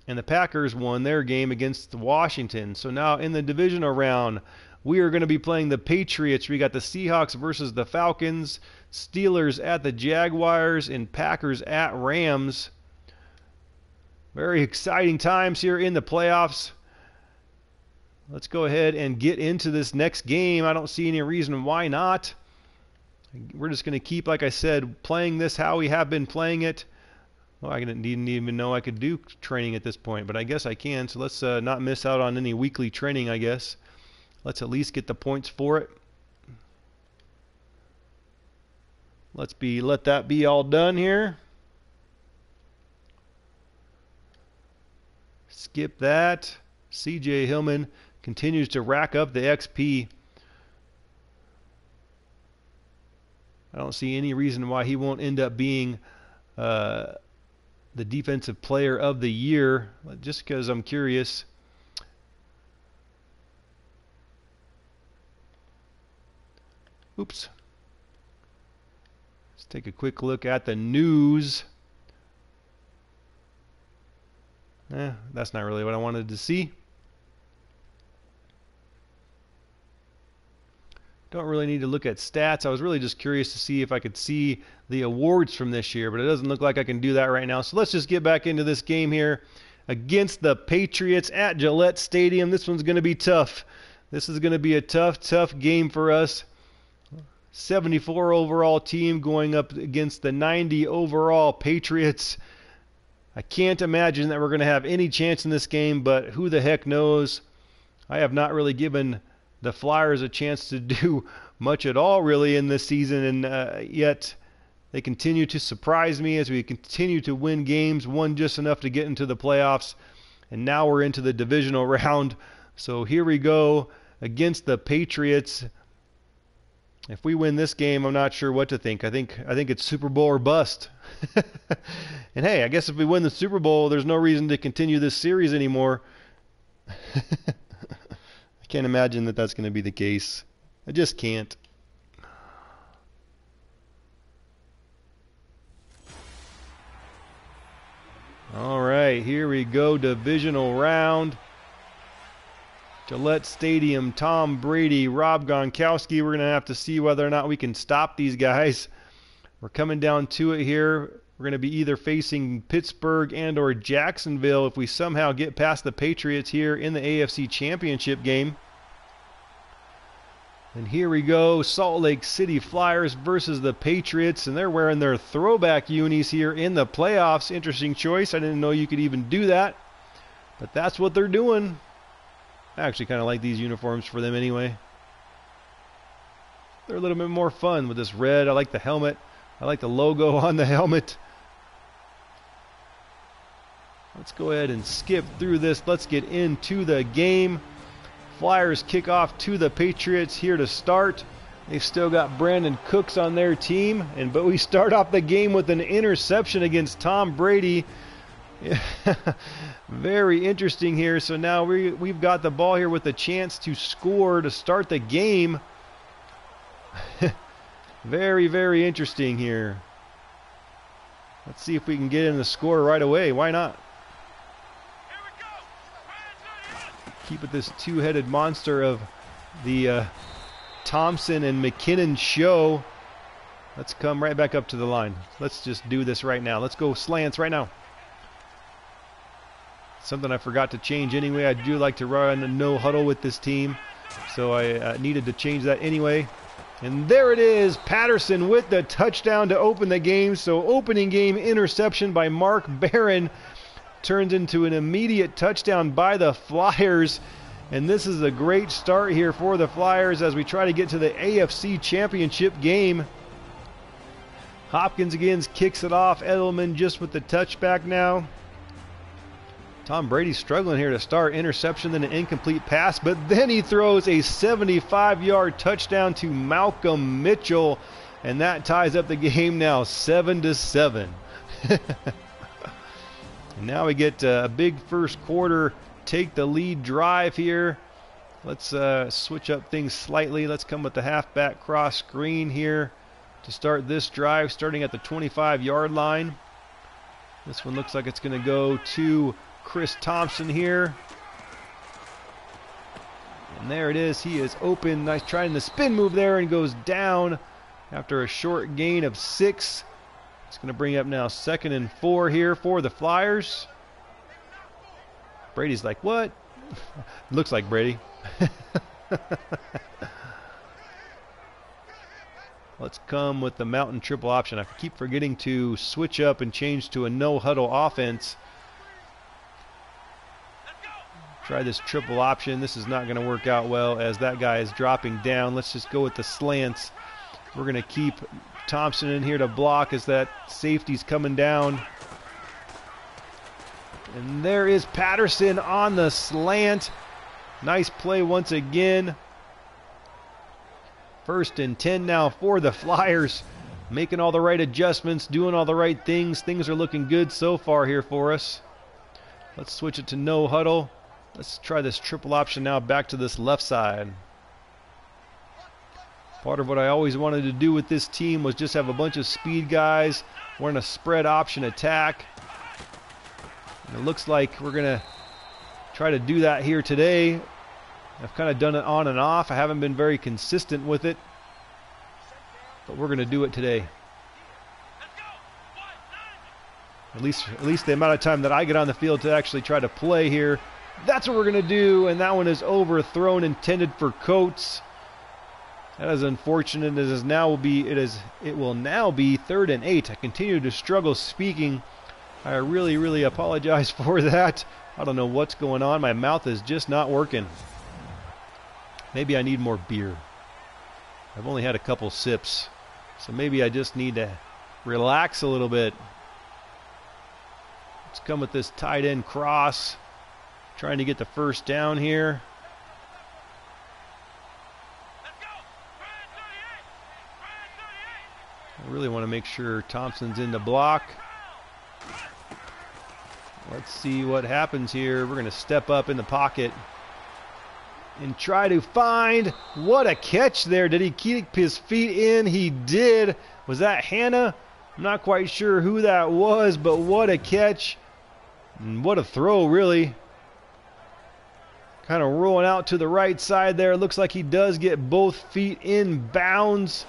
And the Packers won their game against Washington. So now in the divisional round, we are going to be playing the Patriots. We got the Seahawks versus the Falcons, Steelers at the Jaguars, and Packers at Rams. Very exciting times here in the playoffs. Let's go ahead and get into this next game. I don't see any reason why not. We're just going to keep, like I said, playing this how we have been playing it. Well, I didn't even know I could do training at this point, but I guess I can. So let's not miss out on any weekly training, I guess. Let's at least get the points for it. Let that be all done here. Skip that. C.J. Hillman continues to rack up the XP. I don't see any reason why he won't end up being the defensive player of the year, just because I'm curious. Oops. Let's take a quick look at the news. That's not really what I wanted to see. Don't really need to look at stats. I was really just curious to see if I could see the awards from this year, but it doesn't look like I can do that right now. So let's just get back into this game here against the Patriots at Gillette Stadium. This one's going to be tough. This is going to be a tough game for us. 74 overall team going up against the 90 overall Patriots. I can't imagine that we're going to have any chance in this game, but who the heck knows? I have not really given the Flyers a chance to do much at all really in this season, and yet they continue to surprise me as we continue to win games, won just enough to get into the playoffs, and now we're into the divisional round. So here we go against the Patriots. If we win this game, I'm not sure what to think. I think it's Super Bowl or bust. And hey, I guess if we win the Super Bowl, there's no reason to continue this series anymore. I can't imagine that that's going to be the case. I just can't. All right, here we go, divisional round. Gillette Stadium, Tom Brady, Rob Gronkowski. We're going to have to see whether or not we can stop these guys. We're coming down to it here. We're going to be either facing Pittsburgh and or Jacksonville if we somehow get past the Patriots here in the AFC Championship game. And here we go, Salt Lake City Flyers versus the Patriots, and they're wearing their throwback unis here in the playoffs. Interesting choice. I didn't know you could even do that, but that's what they're doing. I actually kind of like these uniforms for them anyway. They're a little bit more fun with this red. I like the helmet. I like the logo on the helmet. Let's go ahead and skip through this. Let's get into the game. Flyers kick off to the Patriots here to start. They've still got Brandon Cooks on their team, but we start off the game with an interception against Tom Brady. Very interesting here. So now we've got the ball here with a chance to score to start the game. Very, very interesting here. Let's see if we can get in the score right away. Why not? Keep it this two-headed monster of the Thompson and McKinnon show. Let's come right back up to the line. Let's just do this right now. Let's go slants right now. Something I forgot to change anyway. I do like to run a no huddle with this team, so I needed to change that anyway. And there it is, Patterson with the touchdown to open the game. So opening game interception by Mark Barron turns into an immediate touchdown by the Flyers. And this is a great start here for the Flyers as we try to get to the AFC Championship game. Hopkins again kicks it off. Edelman just with the touchback now. Tom Brady struggling here to start. Interception, then an incomplete pass, but then he throws a 75-yard touchdown to Malcolm Mitchell, and that ties up the game now 7-7. And now we get a big first quarter, take the lead drive here. Let's switch up things slightly. Let's come with the halfback cross screen here to start this drive, starting at the 25-yard line. This one looks like it's going to go to Chris Thompson here. And there it is. He is open. Nice trying the spin move there and goes down after a short gain of 6. It's going to bring up now 2nd and 4 here for the Flyers. Brady's like, what? Looks like Brady. Let's come with the mountain triple option. I keep forgetting to switch up and change to a no huddle offense. Try this triple option. This is not going to work out well as that guy is dropping down. Let's just go with the slants. We're going to keep Thompson in here to block as that safety's coming down. And there is Patterson on the slant. Nice play once again. 1st and 10 now for the Flyers. Making all the right adjustments, doing all the right things. Things are looking good so far here for us. Let's switch it to no huddle. Let's try this triple option now back to this left side. Part of what I always wanted to do with this team was just have a bunch of speed guys. We're in a spread option attack. And it looks like we're going to try to do that here today. I've kind of done it on and off. I haven't been very consistent with it. But we're going to do it today. At least the amount of time that I get on the field to actually try to play here. That's what we're going to do, and that one is overthrown, intended for Coates. That is unfortunate. It will now be 3rd and 8. I continue to struggle speaking. I really apologize for that. I don't know what's going on. My mouth is just not working. Maybe I need more beer. I've only had a couple sips, so maybe I just need to relax a little bit. Let's come with this tight end cross. Trying to get the first down here. I really want to make sure Thompson's in the block. Let's see what happens here. We're going to step up in the pocket and try to find. What a catch there. Did he keep his feet in? He did. Was that Hannah? I'm not quite sure who that was, but what a catch. And what a throw, really. Kind of rolling out to the right side there. Looks like he does get both feet in bounds.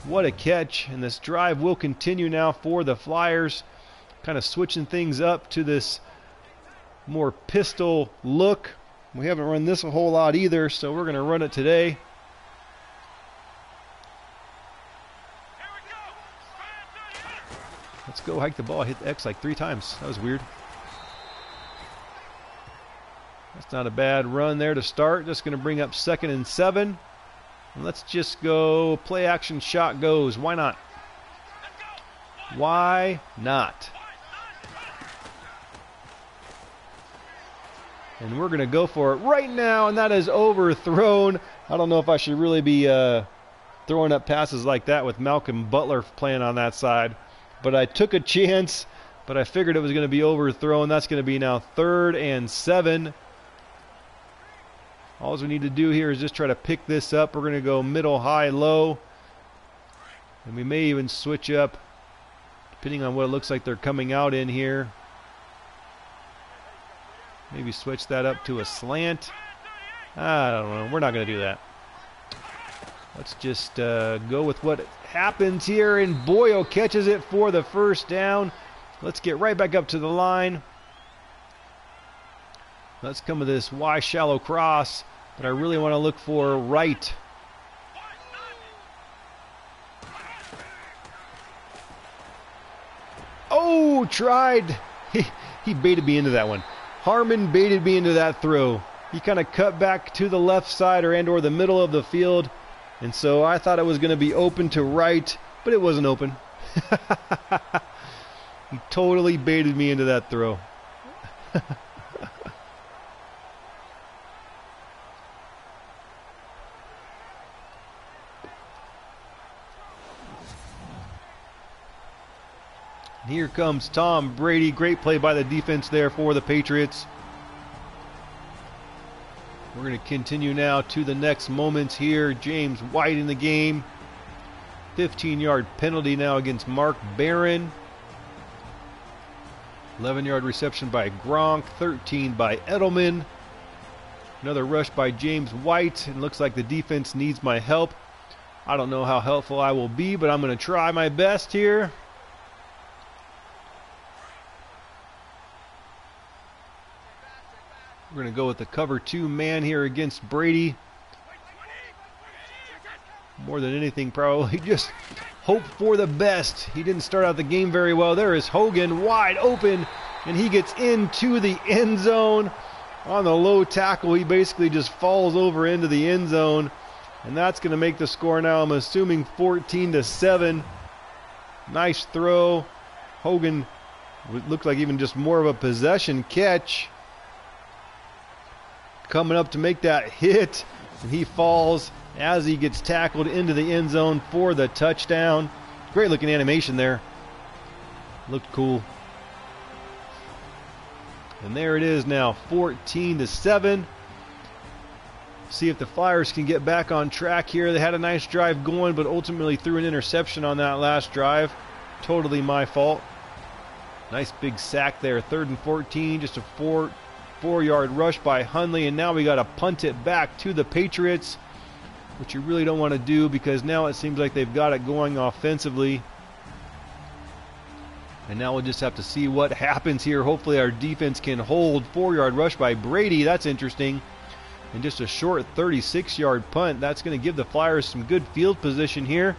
What a catch. And this drive will continue now for the Flyers. Kind of switching things up to this more pistol look. We haven't run this a whole lot either, so we're going to run it today. Let's go hike the ball. I hit X like 3 times. That was weird. That's not a bad run there to start. Just going to bring up 2nd and 7. And let's just go play action shot goes. Why not? Why not? And we're going to go for it right now, and that is overthrown. I don't know if I should really be throwing up passes like that with Malcolm Butler playing on that side. But I took a chance, but I figured it was going to be overthrown. That's going to be now 3rd and 7. All we need to do here is just try to pick this up. We're going to go middle, high, low. And we may even switch up depending on what it looks like they're coming out in here. Maybe switch that up to a slant. I don't know. We're not going to do that. Let's just go with what happens here. And Boyle catches it for the first down. Let's get right back up to the line. Let's come with this Y shallow cross, but I really want to look for right. Oh, tried. He baited me into that one. Harmon baited me into that throw. He kind of cut back to the left side or the middle of the field, and so I thought it was going to be open to right, but it wasn't open. He totally baited me into that throw. Here comes Tom Brady. Great play by the defense there for the Patriots. We're going to continue now to the next moments here. James White in the game. 15-yard penalty now against Mark Barron. 11-yard reception by Gronk. 13 by Edelman. Another rush by James White. It looks like the defense needs my help. I don't know how helpful I will be, but I'm going to try my best here. We're going to go with the cover 2 man here against Brady. More than anything, probably just hope for the best. He didn't start out the game very well. There is Hogan wide open, and he gets into the end zone on the low tackle. He basically just falls over into the end zone, and that's going to make the score now, I'm assuming, 14-7. Nice throw. Hogan looked like even just more of a possession catch. Coming up to make that hit, and he falls as he gets tackled into the end zone for the touchdown. Great looking animation there. Looked cool. And there it is now, 14-7. See if the Flyers can get back on track here. They had a nice drive going, but ultimately threw an interception on that last drive. Totally my fault. Nice big sack there. 3rd and 14, just a 4-yard rush by Hundley, and now we got to punt it back to the Patriots, which you really don't want to do because now it seems like they've got it going offensively. And now we'll just have to see what happens here. Hopefully our defense can hold. 4-yard rush by Brady. That's interesting. And just a short 36-yard punt. That's going to give the Flyers some good field position here.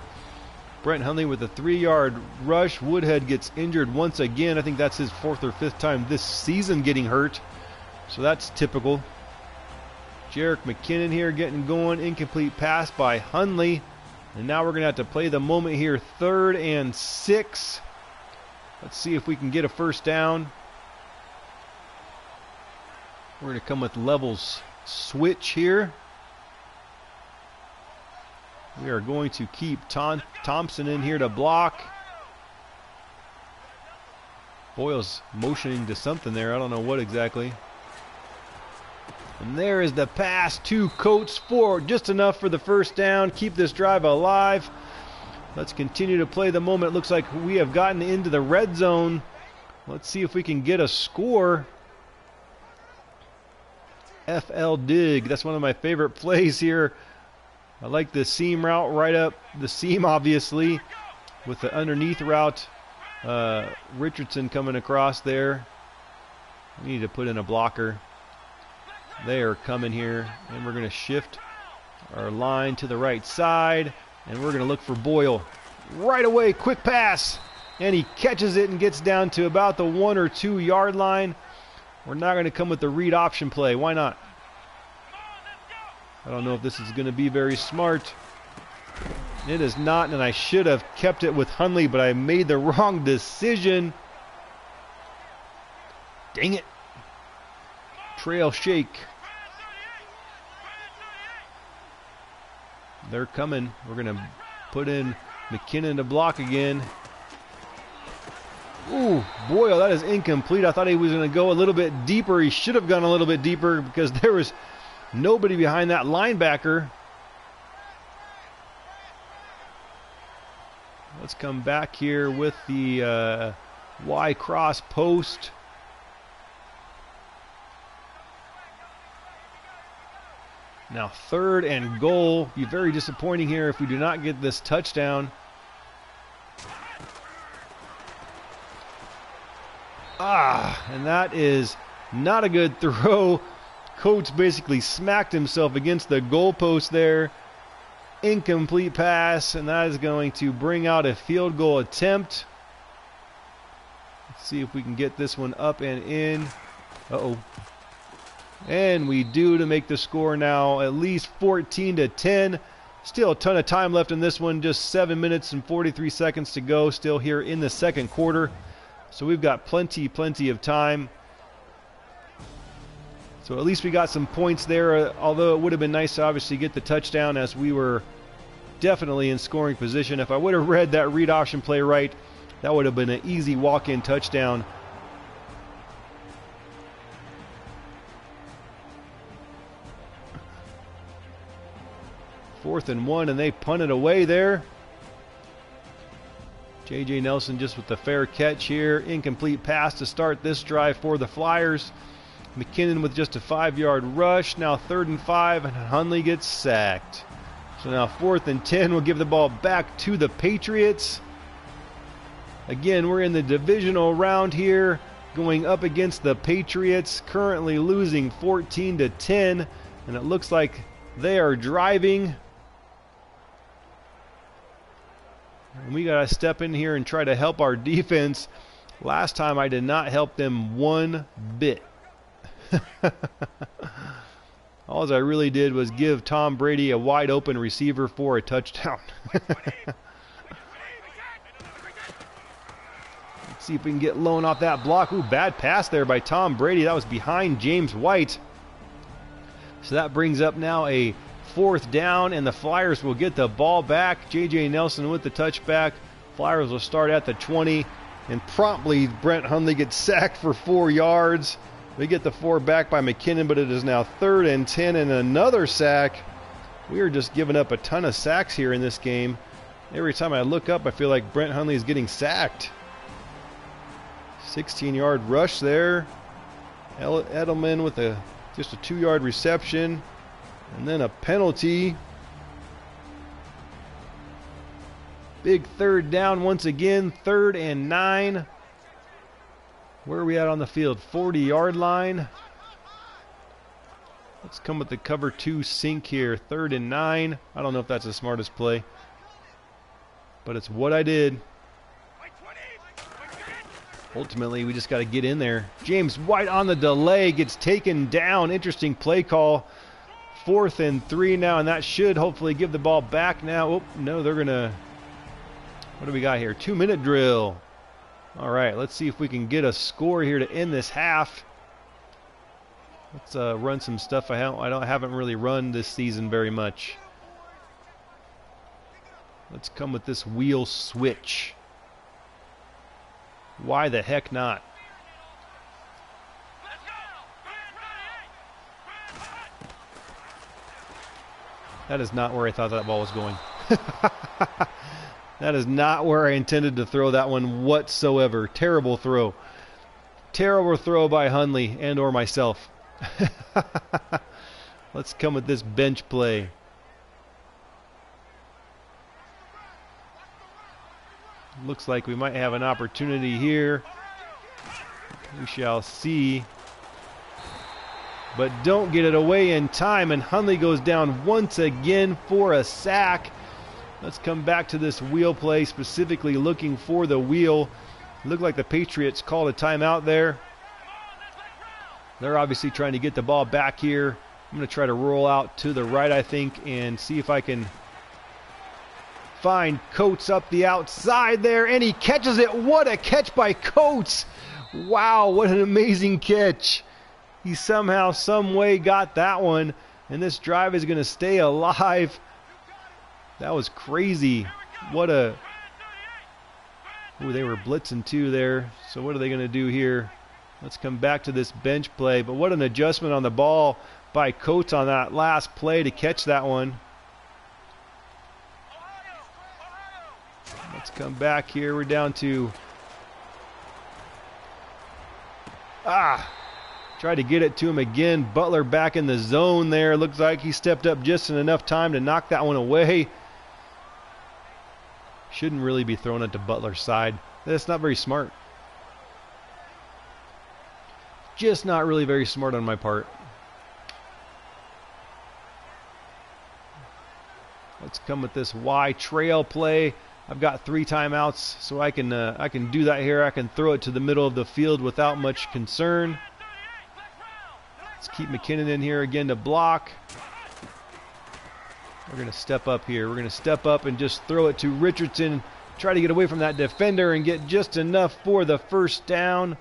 Brent Hundley with a 3-yard rush. Woodhead gets injured once again. I think that's his 4th or 5th time this season getting hurt. So that's typical. Jerick McKinnon here getting going. Incomplete pass by Hundley. And now we're going to have to play the moment here. 3rd and 6. Let's see if we can get a first down. We're going to come with levels switch here. We are going to keep Thompson in here to block. Boyle's motioning to something there. I don't know what exactly. And there is the pass to Coates for just enough for the first down. Keep this drive alive. Let's continue to play the moment. It looks like we have gotten into the red zone. Let's see if we can get a score. FL dig. That's one of my favorite plays here. I like the seam route right up the seam, obviously, with the underneath route. Richardson coming across there. We need to put in a blocker. They are coming here, and we're going to shift our line to the right side, and we're going to look for Boyle. Right away, quick pass, and he catches it and gets down to about the 1 or 2 yard line. We're not going to come with the read option play. Why not? I don't know if this is going to be very smart. It is not, and I should have kept it with Hundley, but I made the wrong decision. Dang it. Trail shake. They're coming. We're going to put in McKinnon to block again. Ooh, Boyle, that is incomplete. I thought he was going to go a little bit deeper. He should have gone a little bit deeper because there was nobody behind that linebacker. Let's come back here with the Y cross post. Now 3rd and goal. Be very disappointing here if we do not get this touchdown. And that is not a good throw. Coates basically smacked himself against the goalpost there. Incomplete pass, and that is going to bring out a field goal attempt. Let's see if we can get this one up and in. Uh-oh. And we do, to make the score now at least 14-10. Still a ton of time left in this one. Just 7 minutes and 43 seconds to go. Still here in the second quarter. So we've got plenty of time. So at least we got some points there. Although it would have been nice to obviously get the touchdown, as we were definitely in scoring position. If I would have read that read option play right, that would have been an easy walk-in touchdown. Fourth and 1, and they punt it away there. J.J. Nelson just with the fair catch here. Incomplete pass to start this drive for the Flyers. McKinnon with just a 5-yard rush. Now 3rd and 5, and Hundley gets sacked. So now 4th and 10. We'll give the ball back to the Patriots. Again, we're in the divisional round here, going up against the Patriots, currently losing 14-10, and it looks like they are driving. And we got to step in here and try to help our defense. Last time I did not help them one bit. All I really did was give Tom Brady a wide open receiver for a touchdown. Let's see if we can get Lone off that block. Ooh, bad pass there by Tom Brady. That was behind James White. So that brings up now a 4th down, and the Flyers will get the ball back. J.J. Nelson with the touchback. Flyers will start at the 20, and promptly Brent Hundley gets sacked for 4 yards. We get the 4 back by McKinnon, but it is now 3rd and 10 and another sack. We are just giving up a ton of sacks here in this game. Every time I look up, I feel like Brent Hundley is getting sacked. 16-yard rush there. Edelman with just a 2-yard reception. And then a penalty. Big 3rd down once again. 3rd and 9. Where are we at on the field? 40-yard line. Let's come with the cover 2 sink here. 3rd and 9. I don't know if that's the smartest play, but it's what I did. Ultimately, we just got to get in there. James White on the delay gets taken down. Interesting play call. 4th and 3 now, and that should hopefully give the ball back now. Oh, no, they're going to... What do we got here? 2-minute drill. All right, let's see if we can get a score here to end this half. Let's run some stuff I haven't really run this season very much. Let's come with this wheel switch. Why the heck not? That is not where I thought that ball was going. That is not where I intended to throw that one whatsoever. Terrible throw. Terrible throw by Hundley and or myself. Let's come with this bench play. Looks like we might have an opportunity here. We shall see. But don't get it away in time, and Hundley goes down once again for a sack. Let's come back to this wheel play, specifically looking for the wheel. Looked like the Patriots called a timeout there. They're obviously trying to get the ball back here. I'm going to try to roll out to the right, I think, and see if I can find Coates up the outside there, and he catches it. What a catch by Coates! Wow, what an amazing catch. He somehow, some way got that one, and this drive is going to stay alive. That was crazy. What a... Ooh, they were blitzing too there. So what are they going to do here? Let's come back to this bench play. But what an adjustment on the ball by Coates on that last play to catch that one. Let's come back here. We're down to... Tried to get it to him again. Butler back in the zone there. Looks like he stepped up just in enough time to knock that one away. Shouldn't really be thrown it to Butler's side. That's not very smart. Just not really very smart on my part. Let's come with this Y trail play. I've got 3 timeouts, so I can do that here. I can throw it to the middle of the field without much concern. Let's keep McKinnon in here again to block. We're going to step up here. We're going to step up and just throw it to Richardson. Try to get away from that defender and get just enough for the first down.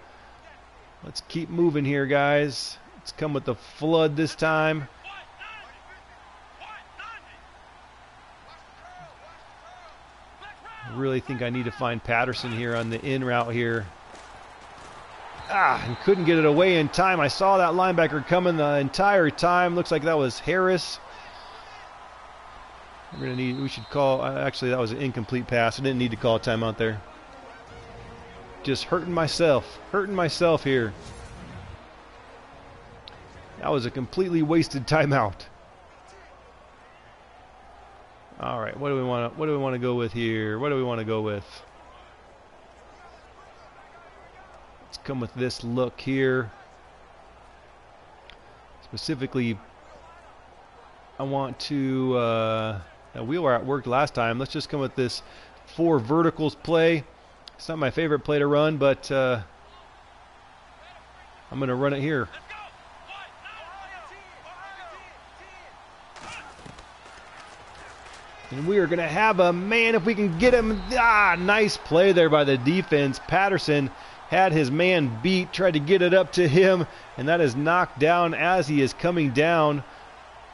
Let's keep moving here, guys. Let's come with the flood this time. I really think I need to find Patterson here on the in route here. And couldn't get it away in time. I saw that linebacker coming the entire time. Looks like that was Harris. We should call, actually that was an incomplete pass. I didn't need to call a timeout there. Just hurting myself here. That was a completely wasted timeout. All right, what do we want to go with here? What do we want to go with? Let's come with this look here. Specifically, I want to wheel route worked last time. Let's just come with this 4 verticals play. It's not my favorite play to run, but I'm going to run it here. And we are going to have a man if we can get him. Nice play there by the defense. Patterson had his man beat, tried to get it up to him, and that is knocked down as he is coming down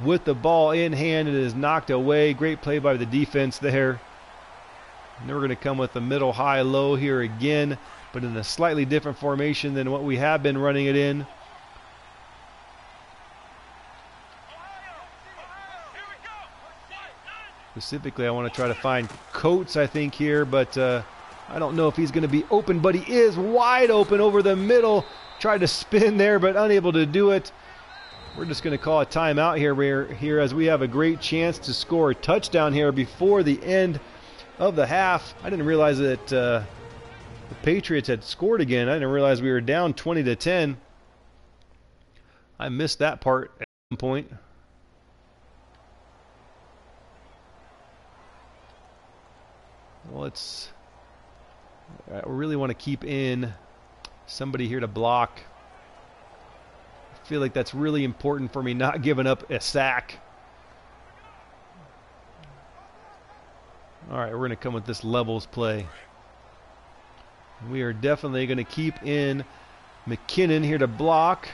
with the ball in hand. It is knocked away. Great play by the defense there. And then we're going to come with the middle, high, low here again, but in a slightly different formation than what we have been running it in. Specifically, I want to try to find Coates, I think, here, but I don't know if he's going to be open, but he is wide open over the middle. Tried to spin there, but unable to do it. We're just going to call a timeout here as we have a great chance to score a touchdown here before the end of the half. I didn't realize that the Patriots had scored again. I didn't realize we were down 20-10. I missed that part at some point. Well, I really want to keep in somebody here to block. I feel like that's really important for me, not giving up a sack. All right, we're going to come with this levels play. We are definitely going to keep in McKinnon here to block.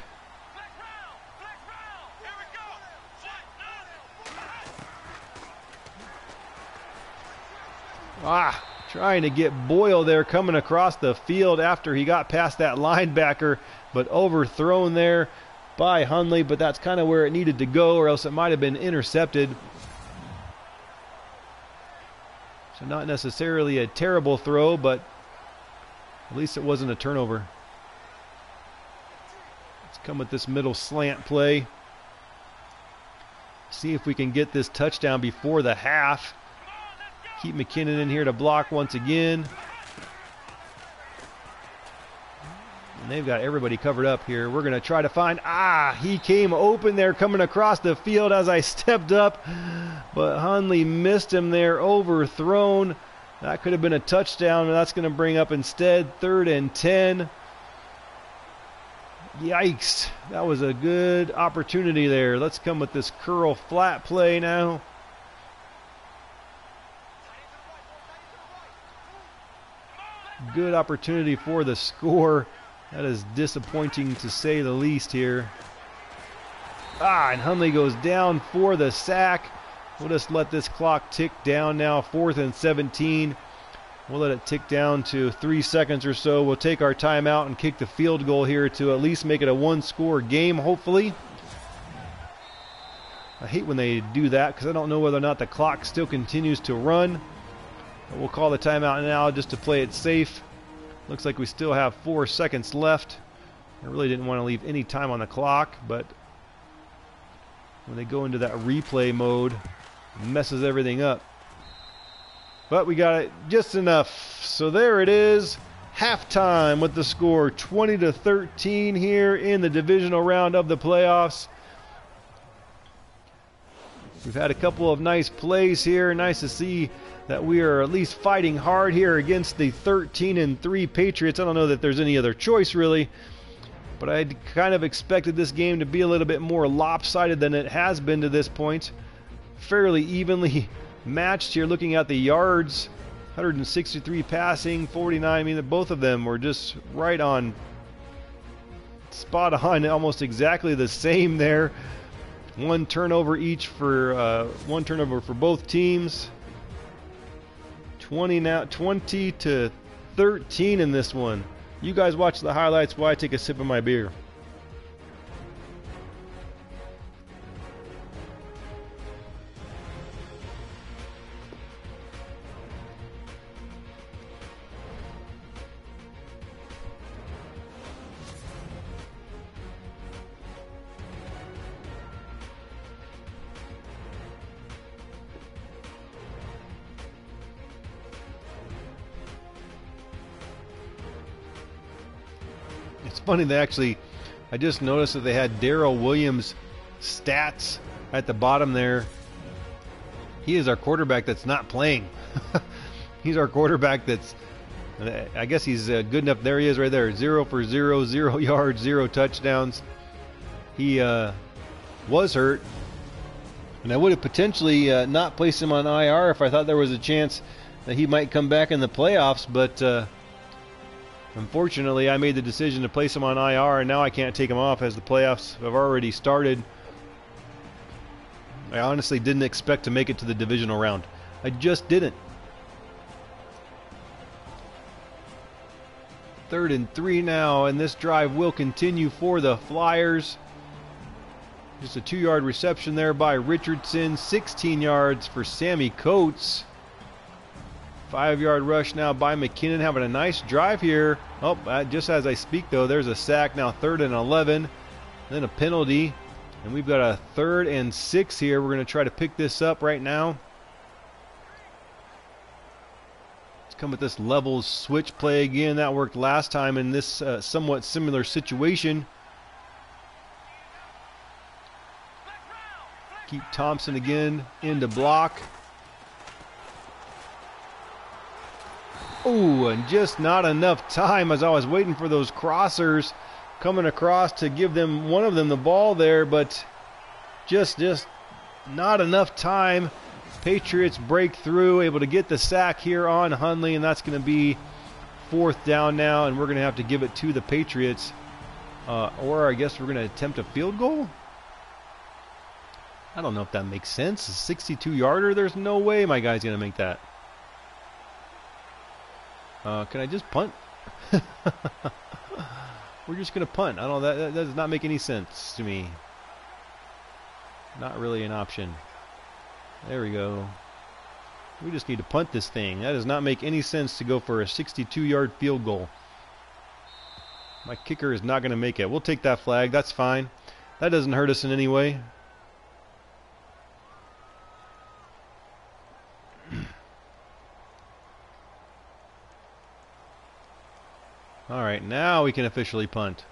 Trying to get Boyle there coming across the field after he got past that linebacker, but overthrown there by Hundley, but that's kind of where it needed to go, or else it might have been intercepted. So not necessarily a terrible throw, but at least it wasn't a turnover. Let's come with this middle slant play. See if we can get this touchdown before the half. Keep McKinnon in here to block once again. And they've got everybody covered up here. We're going to try to find... he came open there coming across the field as I stepped up. But Hundley missed him there, overthrown. That could have been a touchdown, and that's going to bring up instead 3rd and 10. Yikes. That was a good opportunity there. Let's come with this curl flat play now. Good opportunity for the score. That is disappointing to say the least here. And Hundley goes down for the sack. We'll just let this clock tick down now. 4th and 17. We'll let it tick down to 3 seconds or so. We'll take our timeout and kick the field goal here to at least make it a 1-score game, hopefully. I hate when they do that because I don't know whether or not the clock still continues to run. But we'll call the timeout now just to play it safe. Looks like we still have 4 seconds left. I really didn't want to leave any time on the clock, but when they go into that replay mode, it messes everything up. But we got it just enough. So there it is. Halftime with the score 20-13 here in the divisional round of the playoffs. We've had a couple of nice plays here. Nice to see that we are at least fighting hard here against the 13-3 Patriots. I don't know that there's any other choice really, but I kind of expected this game to be a little bit more lopsided than it has been to this point. Fairly evenly matched here looking at the yards. 163 passing, 49. I mean, both of them were just right on, spot on, almost exactly the same there. One turnover for both teams. 20-13 in this one. You guys watch the highlights while I take a sip of my beer. It's funny, I just noticed that they had Darrell Williams' stats at the bottom there. He is our quarterback that's not playing. He's our quarterback that's, I guess he's good enough. There he is right there. 0 for 0, 0 yards, 0 touchdowns. He was hurt. And I would have potentially not placed him on IR if I thought there was a chance that he might come back in the playoffs, but unfortunately, I made the decision to place him on IR, and now I can't take him off as the playoffs have already started. I honestly didn't expect to make it to the divisional round. I just didn't. 3rd and 3 now, and this drive will continue for the Flyers. Just a 2-yard reception there by Richardson. 16 yards for Sammy Coates. 5-yard rush now by McKinnon, having a nice drive here. Oh, just as I speak, though, there's a sack now. 3rd and 11. Then a penalty. And we've got a 3rd and 6 here. We're going to try to pick this up right now. Let's come with this level switch play again. That worked last time in this somewhat similar situation. Keep Thompson again into block. Oh, and just not enough time as I was waiting for those crossers coming across to give them, one of them, the ball there, but just not enough time. Patriots break through, able to get the sack here on Hundley, and that's going to be 4th down now, and we're going to have to give it to the Patriots. Or I guess we're going to attempt a field goal? I don't know if that makes sense. A 62-yarder? There's no way my guy's going to make that. Can I just punt? We're just going to punt. I don't know, that does not make any sense to me. Not really an option. There we go. We just need to punt this thing. That does not make any sense to go for a 62-yard field goal. My kicker is not going to make it. We'll take that flag. That's fine. That doesn't hurt us in any way. All right, now we can officially punt.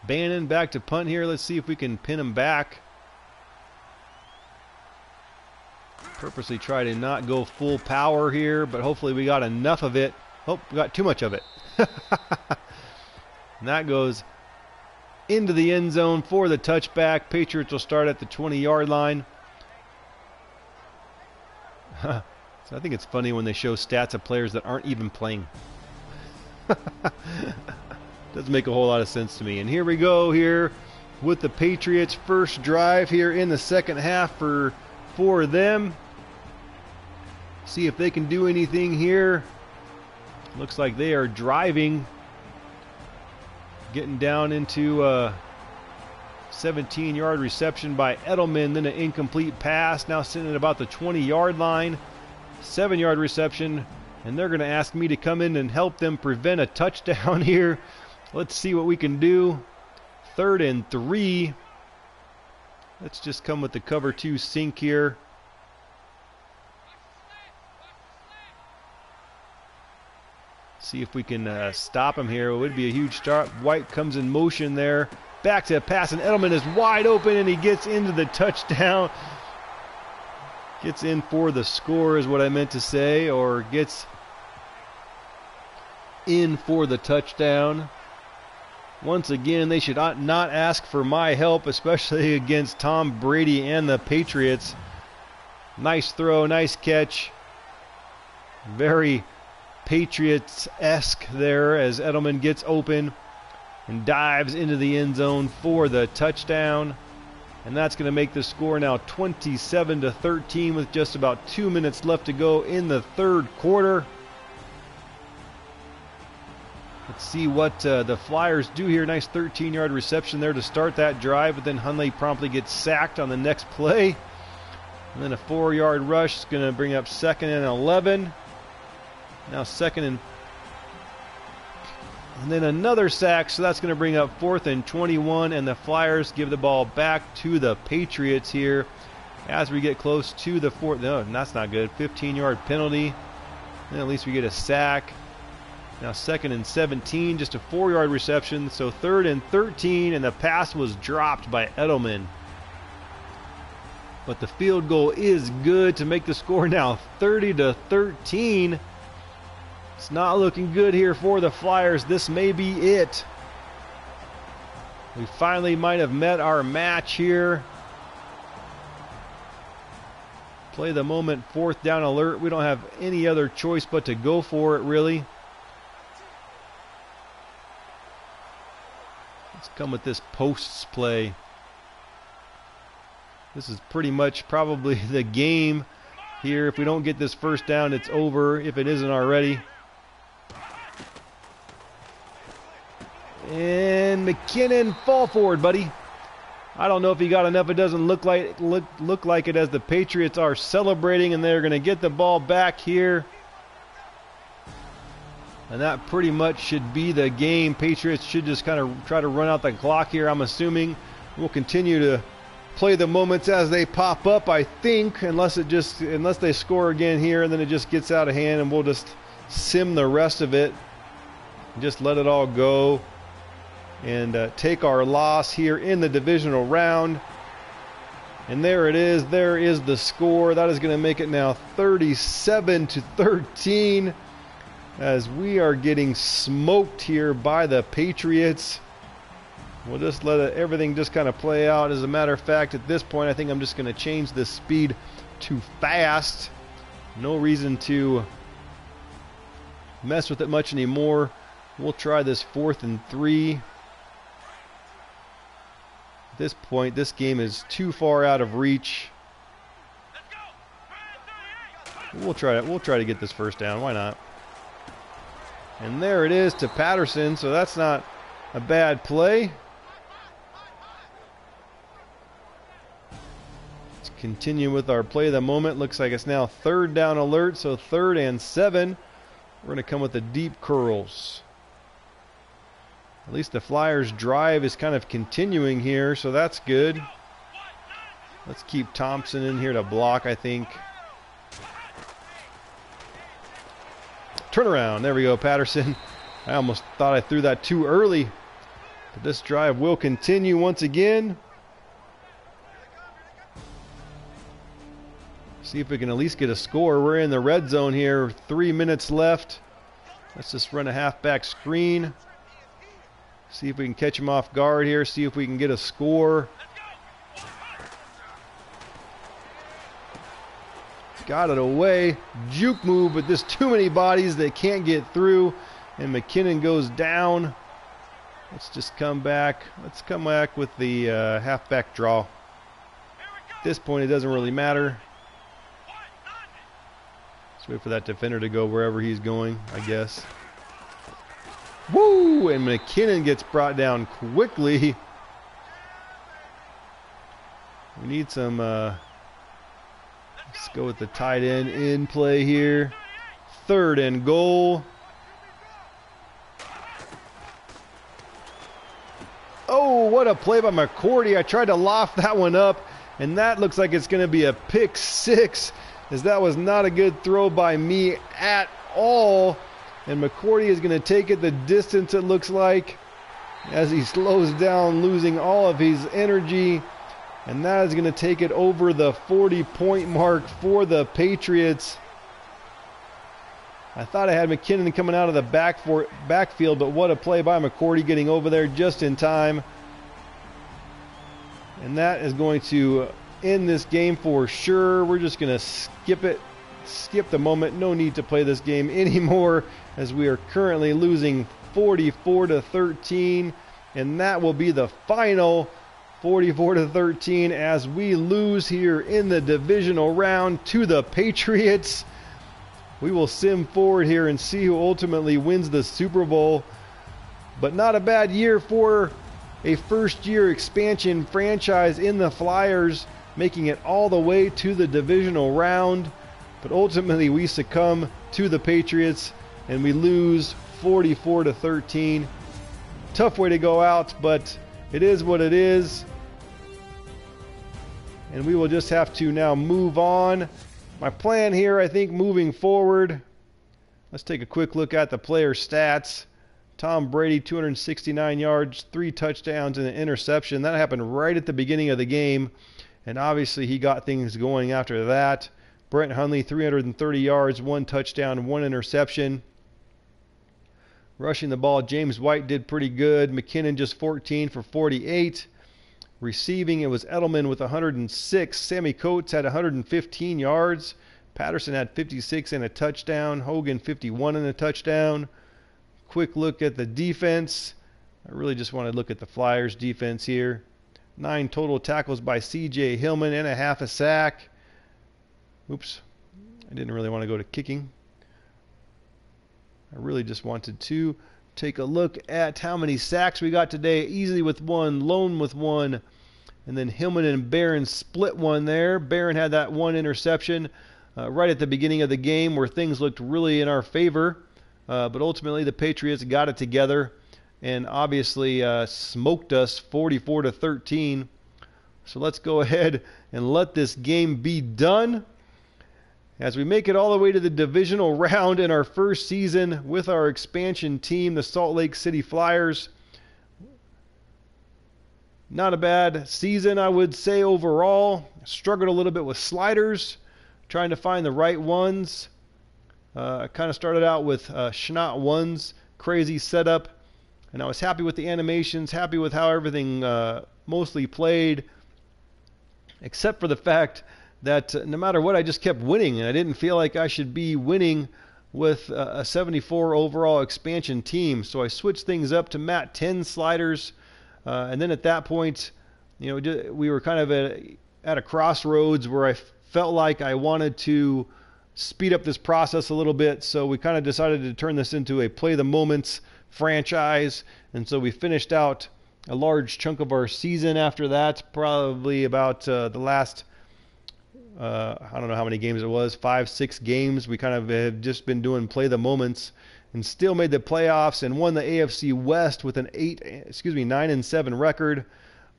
Bannon back to punt here. Let's see if we can pin him back. Purposely try to not go full power here, but hopefully we got enough of it. Oh, we got too much of it. And that goes into the end zone for the touchback. Patriots will start at the 20-yard line. So I think it's funny when they show stats of players that aren't even playing. Doesn't make a whole lot of sense to me. And here we go here with the Patriots' first drive here in the second half for them. See if they can do anything here. Looks like they are driving. Getting down into a 17-yard reception by Edelman. Then an incomplete pass. Now sitting at about the 20-yard line. 7-yard reception. And they're going to ask me to come in and help them prevent a touchdown here. Let's see what we can do. 3rd and 3. Let's just come with the cover 2 sink here. See if we can stop him here. It would be a huge start. White comes in motion there. Back to pass, and Edelman is wide open, and he gets into the touchdown. Gets in for the score is what I meant to say, or gets in for the touchdown. Once again, they should not ask for my help, especially against Tom Brady and the Patriots. Nice throw, nice catch. Very Patriots-esque there as Edelman gets open and dives into the end zone for the touchdown. And that's going to make the score now 27-13 with just about 2 minutes left to go in the third quarter. Let's see what the Flyers do here. Nice 13-yard reception there to start that drive, but then Hundley promptly gets sacked on the next play. And then a 4-yard rush is going to bring up 2nd and 11. Now 2nd and then another sack, so that's going to bring up 4th and 21, and the Flyers give the ball back to the Patriots here as we get close to the 4th. No, that's not good. 15-yard penalty. And at least we get a sack. Now 2nd and 17, just a 4-yard reception. So 3rd and 13, and the pass was dropped by Edelman. But the field goal is good to make the score now 30-13. It's not looking good here for the Flyers. This may be it. We finally might have met our match here. Play the moment, 4th down alert. We don't have any other choice but to go for it, really. Let's come with this posts play. This is pretty much probably the game here. If we don't get this first down, it's over, if it isn't already. And McKinnon, fall forward, buddy. I don't know if he got enough. It doesn't look like it as the Patriots are celebrating, and they're going to get the ball back here. And that pretty much should be the game. Patriots should just kind of try to run out the clock here, I'm assuming. We'll continue to play the moments as they pop up, I think, unless they score again here, and then it just gets out of hand, and we'll just sim the rest of it and just let it all go. And take our loss here in the divisional round. And there it is. There is the score. That is going to make it now 37-13 as we are getting smoked here by the Patriots. We'll just let everything just kind of play out. As a matter of fact, at this point, I think I'm just going to change the speed to fast. No reason to mess with it much anymore. We'll try this 4th and 3. At this point, this game is too far out of reach. We'll try to get this first down. Why not? And there it is to Patterson, so that's not a bad play. Let's continue with our play of the moment. Looks like it's now 3rd down alert, so 3rd and 7. We're going to come with the deep curls. At least the Flyers' drive is kind of continuing here, so that's good. Let's keep Thompson in here to block, I think. Turnaround. There we go, Patterson. I almost thought I threw that too early. But this drive will continue once again. See if we can at least get a score. We're in the red zone here. 3 minutes left. Let's just run a halfback screen. See if we can catch him off guard here. See if we can get a score. Got it away. Juke move, but there's too many bodies that can't get through. And McKinnon goes down. Let's just come back. Let's come back with the halfback draw. At this point, it doesn't really matter. Let's wait for that defender to go wherever he's going, I guess. Woo! And McKinnon gets brought down quickly. We need some... let's go with the tight end in play here. 3rd and goal. Oh, what a play by McCourty. I tried to loft that one up, and that looks like it's going to be a pick 6, as that was not a good throw by me at all. And McCourty is going to take it the distance, it looks like, as he slows down, losing all of his energy. And that is going to take it over the 40-point mark for the Patriots. I thought I had McKinnon coming out of the backfield, but what a play by McCourty, getting over there just in time. And that is going to end this game for sure. We're just going to skip it. Skip the moment. No need to play this game anymore, as we are currently losing 44-13, and that will be the final 44-13 as we lose here in the divisional round to the Patriots. We will sim forward here and see who ultimately wins the Super Bowl, but not a bad year for a first-year expansion franchise in the Flyers, making it all the way to the divisional round. But ultimately, we succumb to the Patriots, and we lose 44-13. Tough way to go out, but it is what it is. And we will just have to now move on. My plan here, I think, moving forward. Let's take a quick look at the player stats. Tom Brady, 269 yards, 3 touchdowns, and an interception. That happened right at the beginning of the game. And obviously, he got things going after that. Brett Hundley, 330 yards, 1 touchdown, 1 interception. Rushing the ball, James White did pretty good. McKinnon just 14 for 48. Receiving, it was Edelman with 106. Sammy Coates had 115 yards. Patterson had 56 and a touchdown. Hogan 51 and a touchdown. Quick look at the defense. I really just want to look at the Flyers defense here. 9 total tackles by C.J. Hillman and a half a sack. Oops, I didn't really want to go to kicking. I really just wanted to take a look at how many sacks we got today. Easily with 1, Lone with 1, and then Hillman and Barron split one there. Barron had that 1 interception right at the beginning of the game where things looked really in our favor. But ultimately the Patriots got it together and obviously smoked us 44-13. So let's go ahead and let this game be done. As we make it all the way to the divisional round in our first season with our expansion team, the Salt Lake City Flyers. Not a bad season, I would say, overall. Struggled a little bit with sliders, trying to find the right ones. I kind of started out with Schnott ones, crazy setup, and I was happy with the animations, happy with how everything mostly played, except for the fact that no matter what, I just kept winning, and I didn't feel like I should be winning with a 74 overall expansion team. So I switched things up to Mat 10 sliders, and then at that point, you know, we were kind of at a crossroads where I felt like I wanted to speed up this process a little bit. So we kind of decided to turn this into a play the moments franchise. And so we finished out a large chunk of our season after that, probably about the last, I don't know how many games it was, 5-6 games. We kind of have just been doing play the moments and still made the playoffs and won the AFC West with an 9-7 record.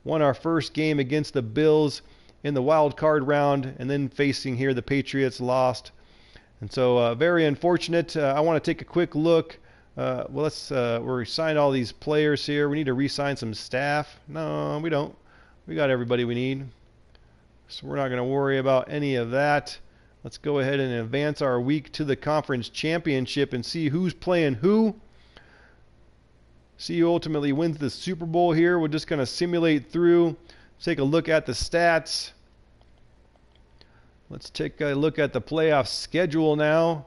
Won our first game against the Bills in the wild card round, and then facing here the Patriots, lost. And so very unfortunate. I want to take a quick look. We signed all these players here. We need to re-sign some staff. No, we don't. We got everybody we need. So we're not going to worry about any of that. Let's go ahead and advance our week to the conference championship and see who's playing who. See who ultimately wins the Super Bowl here. We're just going to simulate through, take a look at the stats. Let's take a look at the playoff schedule now.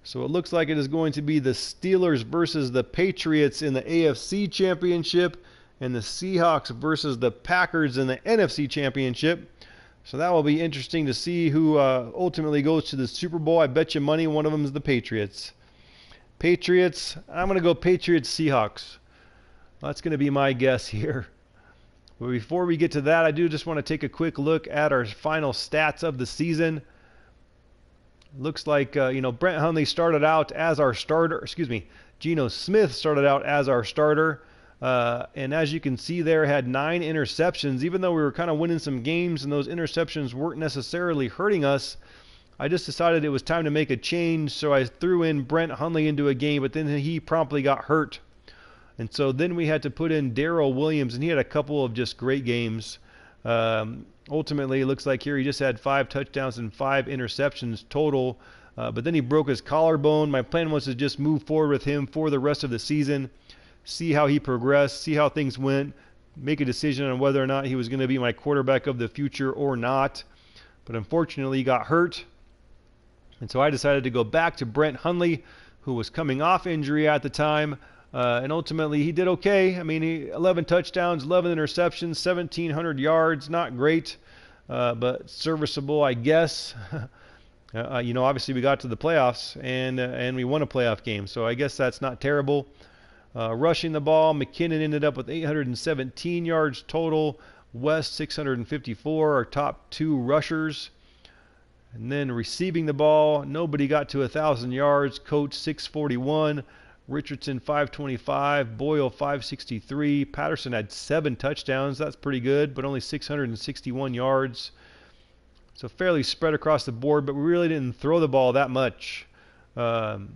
So it looks like it is going to be the Steelers versus the Patriots in the AFC Championship and the Seahawks versus the Packers in the NFC Championship. So that will be interesting to see who ultimately goes to the Super Bowl. I bet you money one of them is the Patriots. Patriots, I'm going to go Patriots-Seahawks. That's going to be my guess here. But before we get to that, I do just want to take a quick look at our final stats of the season. Looks like, Brent Hundley started out as our starter. Geno Smith started out as our starter. And as you can see there, had 9 interceptions. Even though we were kind of winning some games and those interceptions weren't necessarily hurting us, I just decided it was time to make a change. So I threw in Brent Hundley into a game, but then he promptly got hurt. And so then we had to put in Darrell Williams, and he had a couple of just great games. Ultimately, it looks like here he just had 5 touchdowns and 5 interceptions total. But then he broke his collarbone. My plan was to just move forward with him for the rest of the season, see how he progressed, see how things went, make a decision on whether or not he was going to be my quarterback of the future or not. But unfortunately, he got hurt. And so I decided to go back to Brent Hundley, who was coming off injury at the time. And ultimately, he did okay. I mean, 11 touchdowns, 11 interceptions, 1,700 yards. Not great, but serviceable, I guess. Obviously, we got to the playoffs, and we won a playoff game. So I guess that's not terrible. Rushing the ball, McKinnon ended up with 817 yards total. West, 654, our top 2 rushers. And then receiving the ball, nobody got to 1,000 yards. Coates, 641. Richardson 525, Boyle 563, Patterson had 7 touchdowns. That's pretty good, but only 661 yards. So fairly spread across the board, but we really didn't throw the ball that much and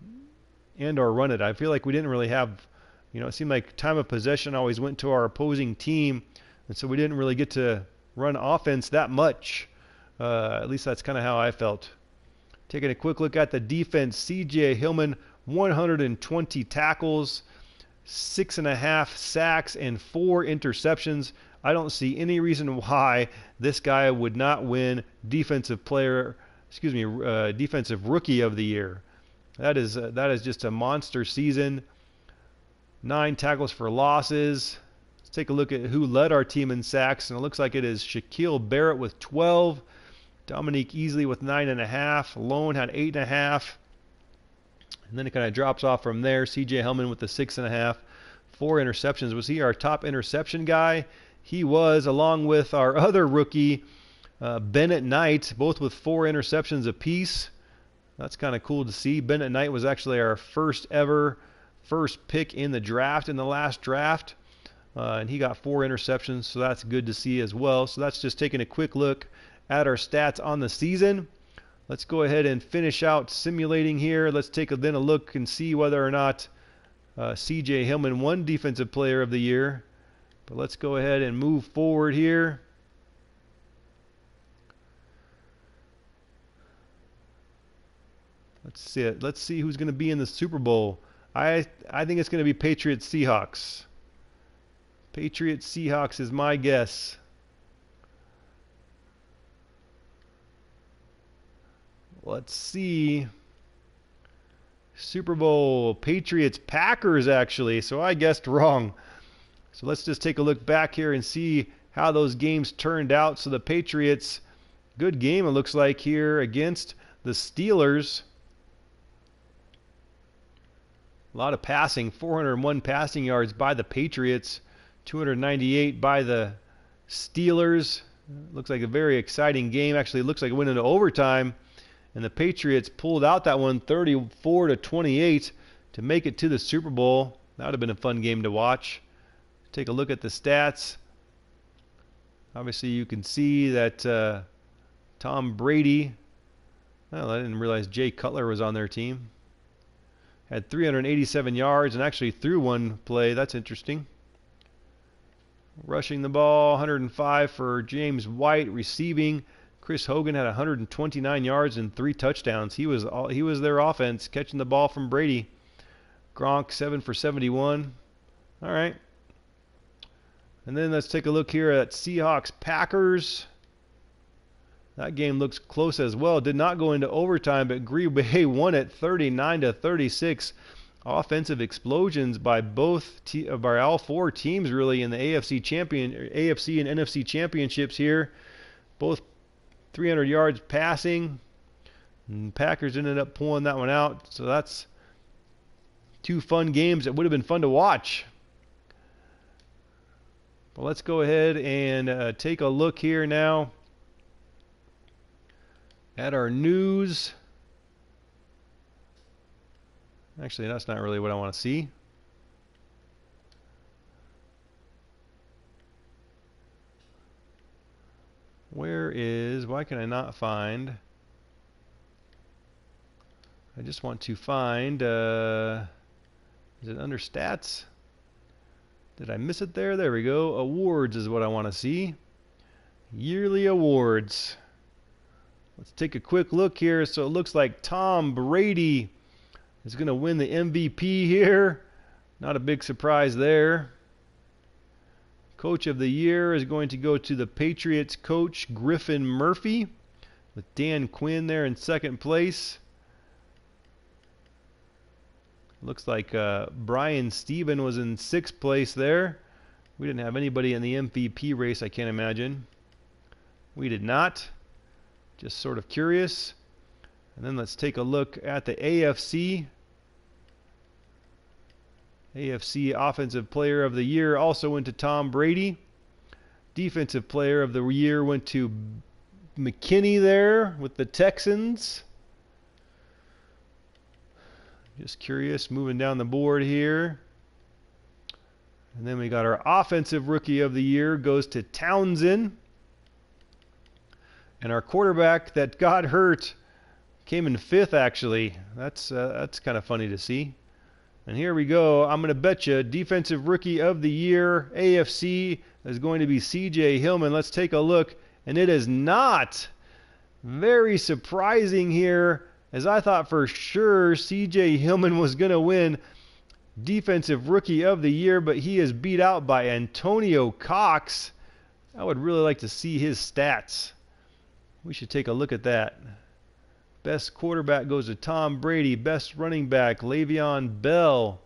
or run it. I feel like we didn't really have, it seemed like time of possession always went to our opposing team, and so we didn't really get to run offense that much. At least that's kind of how I felt. Taking a quick look at the defense, C.J. Hillman, 120 tackles, 6.5 sacks, and 4 interceptions. I don't see any reason why this guy would not win defensive rookie of the year. That is just a monster season. 9 tackles for losses. Let's take a look at who led our team in sacks, and it looks like it is Shaquille Barrett with 12, Dominique Easley with 9.5, Lone had 8.5. And then it kind of drops off from there. C.J. Hellman with the 6.5. 4 interceptions. Was he our top interception guy? He was, along with our other rookie, Bennett Knight, both with 4 interceptions apiece. That's kind of cool to see. Bennett Knight was actually our first pick in the draft, in the last draft. And he got 4 interceptions, so that's good to see as well. So that's just taking a quick look at our stats on the season. Let's go ahead and finish out simulating here. Let's take a look and see whether or not C.J. Hillman won Defensive Player of the Year. But let's go ahead and move forward here. Let's see it. Let's see who's going to be in the Super Bowl. I think it's going to be Patriots-Seahawks. Patriots-Seahawks is my guess. Let's see. Super Bowl, Patriots-Packers, actually. So I guessed wrong. So let's just take a look back here and see how those games turned out. So the Patriots Good game, it looks like, here against the Steelers. A lot of passing, 401 passing yards by the Patriots, 298 by the Steelers. Looks like a very exciting game. Actually, it looks like it went into overtime, and the Patriots pulled out that one 34-28 to make it to the Super Bowl. That would have been a fun game to watch. Take a look at the stats. Obviously, you can see that Tom Brady, well, I didn't realize Jay Cutler was on their team, had 387 yards and actually threw one play. That's interesting. Rushing the ball, 105 for James White. Receiving, Chris Hogan had 129 yards and 3 touchdowns. He was their offense, catching the ball from Brady. Gronk, 7 for 71. All right. And then let's take a look here at Seahawks-Packers. That game looks close as well. Did not go into overtime, but Green Bay won it 39-36. Offensive explosions by all 4 teams really in the AFC and NFC championships here. Both 300 yards passing. And Packers ended up pulling that one out. So that's 2 fun games that would have been fun to watch. Well, let's go ahead and take a look here now at our news. Actually, that's not really what I want to see. Why can I not find? I just want to find, is it under stats? Did I miss it there? There we go. Awards is what I want to see. Yearly awards. Let's take a quick look here. So it looks like Tom Brady is going to win the MVP here. Not a big surprise there. Coach of the Year is going to go to the Patriots coach, Griffin Murphy, with Dan Quinn there in second place. Looks like Brian Steven was in 6th place there. We didn't have anybody in the MVP race, I can't imagine. We did not. Just sort of curious. And then let's take a look at the AFC. AFC Offensive Player of the Year also went to Tom Brady. Defensive Player of the Year went to McKinney there with the Texans. Just curious, moving down the board here. And then we got our Offensive Rookie of the Year goes to Townsend. And our quarterback that got hurt came in 5th, actually. That's kind of funny to see. And here we go. I'm going to bet you Defensive Rookie of the Year, AFC, is going to be C.J. Hillman. Let's take a look. And it is not. Very surprising here, as I thought for sure C.J. Hillman was going to win Defensive Rookie of the Year, but he is beat out by Antonio Cox. I would really like to see his stats. We should take a look at that. Best quarterback goes to Tom Brady. Best running back, Le'Veon Bell.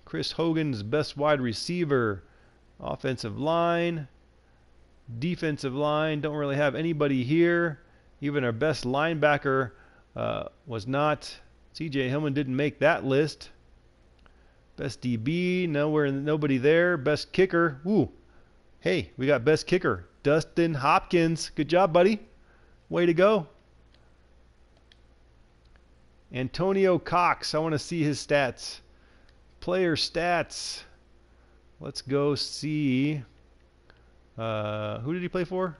Chris Hogan's best wide receiver. Offensive line. Defensive line. Don't really have anybody here. Even our best linebacker was not. C.J. Hillman didn't make that list. Best DB, nobody there. Best kicker. Ooh. Hey, we got best kicker. Dustin Hopkins. Good job, buddy. Way to go. Antonio Cox. I want to see his stats. Player stats. Let's go see. Who did he play for?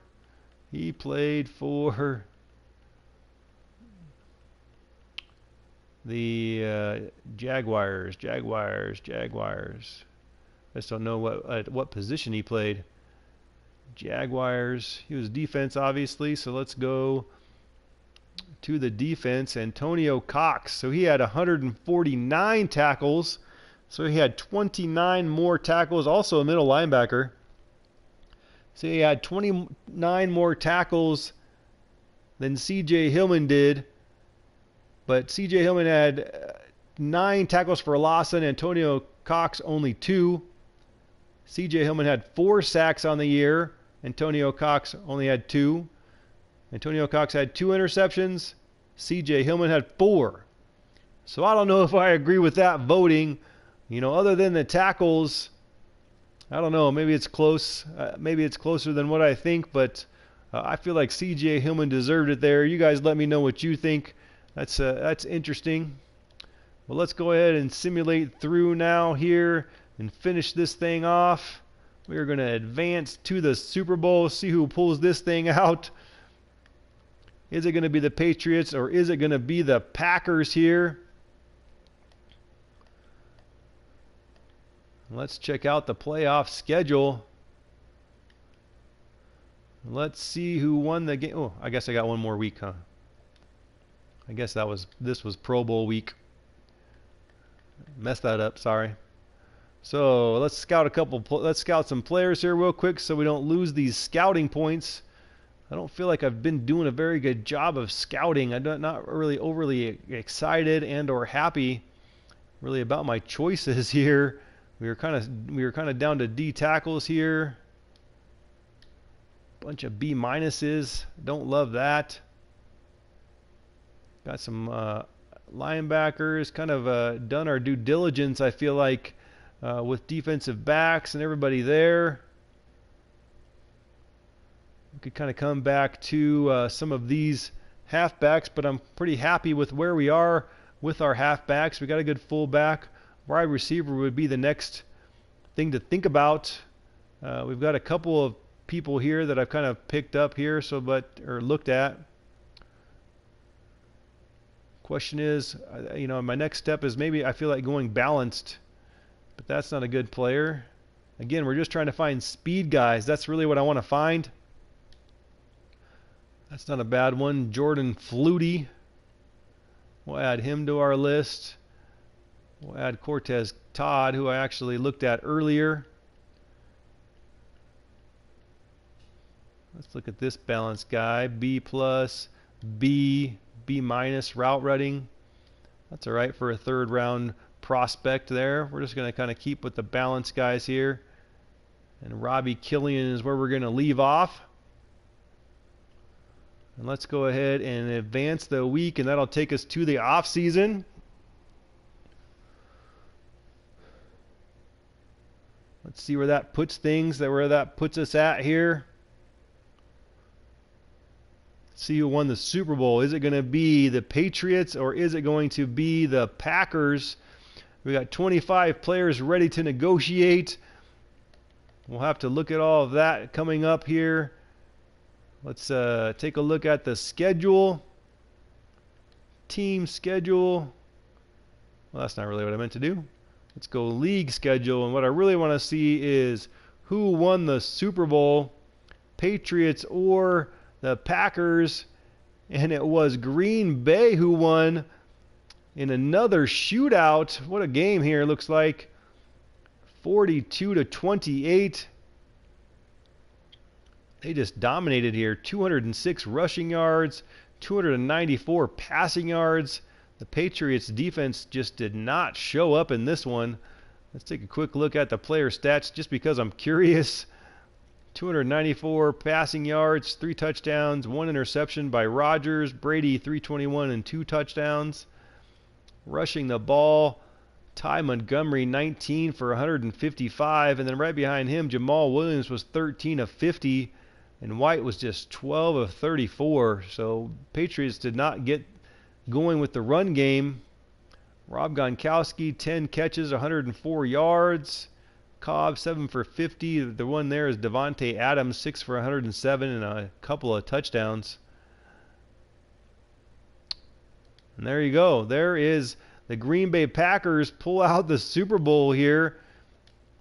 He played for the Jaguars. I just don't know what position he played. Jaguars. He was defense, obviously. So let's go to the defense. Antonio Cox. So he had 149 tackles. So he had 29 more tackles. Also a middle linebacker. So he had 29 more tackles than C.J. Hillman did. But C.J. Hillman had 9 tackles for loss, and Antonio Cox only 2. C.J. Hillman had 4 sacks on the year. Antonio Cox only had 2. Antonio Cox had 2 interceptions. C.J. Hillman had 4. So I don't know if I agree with that voting. You know, other than the tackles, I don't know. Maybe it's close. Maybe it's closer than what I think, but I feel like C.J. Hillman deserved it there. You guys let me know what you think. That's interesting. Well, let's go ahead and simulate through now here and finish this thing off. We are going to advance to the Super Bowl, see who pulls this thing out. Is it going to be the Patriots or is it going to be the Packers here? Let's check out the playoff schedule. Let's see who won the game. Oh, I guess I got one more week, huh? I guess this was Pro Bowl week. Messed that up, sorry. So let's scout some players here real quick so we don't lose these scouting points. I don't feel like I've been doing a very good job of scouting. I'm not really overly excited and or happy really about my choices here. We were kind of down to D tackles here. Bunch of B minuses. Don't love that. Got some linebackers. Kind of done our due diligence, I feel like, with defensive backs and everybody there. We could kind of come back to some of these halfbacks, but I'm pretty happy with where we are with our halfbacks. We got a good fullback. Wide receiver would be the next thing to think about. We've got a couple of people here that I've kind of picked up here, or looked at. Question is, you know, my next step is maybe I feel like going balanced, but that's not a good player. Again, we're just trying to find speed guys. That's really what I want to find. That's not a bad one. Jordan Flutie. We'll add him to our list. We'll add Cortez Todd, who I actually looked at earlier. Let's look at this balanced guy. B+, B, B- route running. That's all right for a third round prospect there. We're just going to kind of keep with the balanced guys here. And Robbie Killian is where we're going to leave off. And let's go ahead and advance the week, and that'll take us to the off season. Let's see where that puts things, where that puts us at here. See who won the Super Bowl. Is it going to be the Patriots or is it going to be the Packers? We got 25 players ready to negotiate. We'll have to look at all of that coming up here. Let's take a look at the schedule. Team schedule. Well, that's not really what I meant to do. Let's go league schedule, and what I really want to see is who won the Super Bowl, Patriots or the Packers, and it was Green Bay who won in another shootout. What a game here, looks like. 42-28. They just dominated here. 206 rushing yards, 294 passing yards. The Patriots defense just did not show up in this one. Let's take a quick look at the player stats just because I'm curious. 294 passing yards, 3 touchdowns, 1 interception by Rodgers. Brady 321 and 2 touchdowns. Rushing the ball, Ty Montgomery 19 for 155, and then right behind him Jamal Williams was 13 of 50, and White was just 12 of 34. So Patriots did not get going with the run game. Rob Gronkowski 10 catches, 104 yards. Cobb 7 for 50. The one there is Devontae Adams 6 for 107 and a couple of touchdowns. And there you go. There is the Green Bay Packers pull out the Super Bowl here.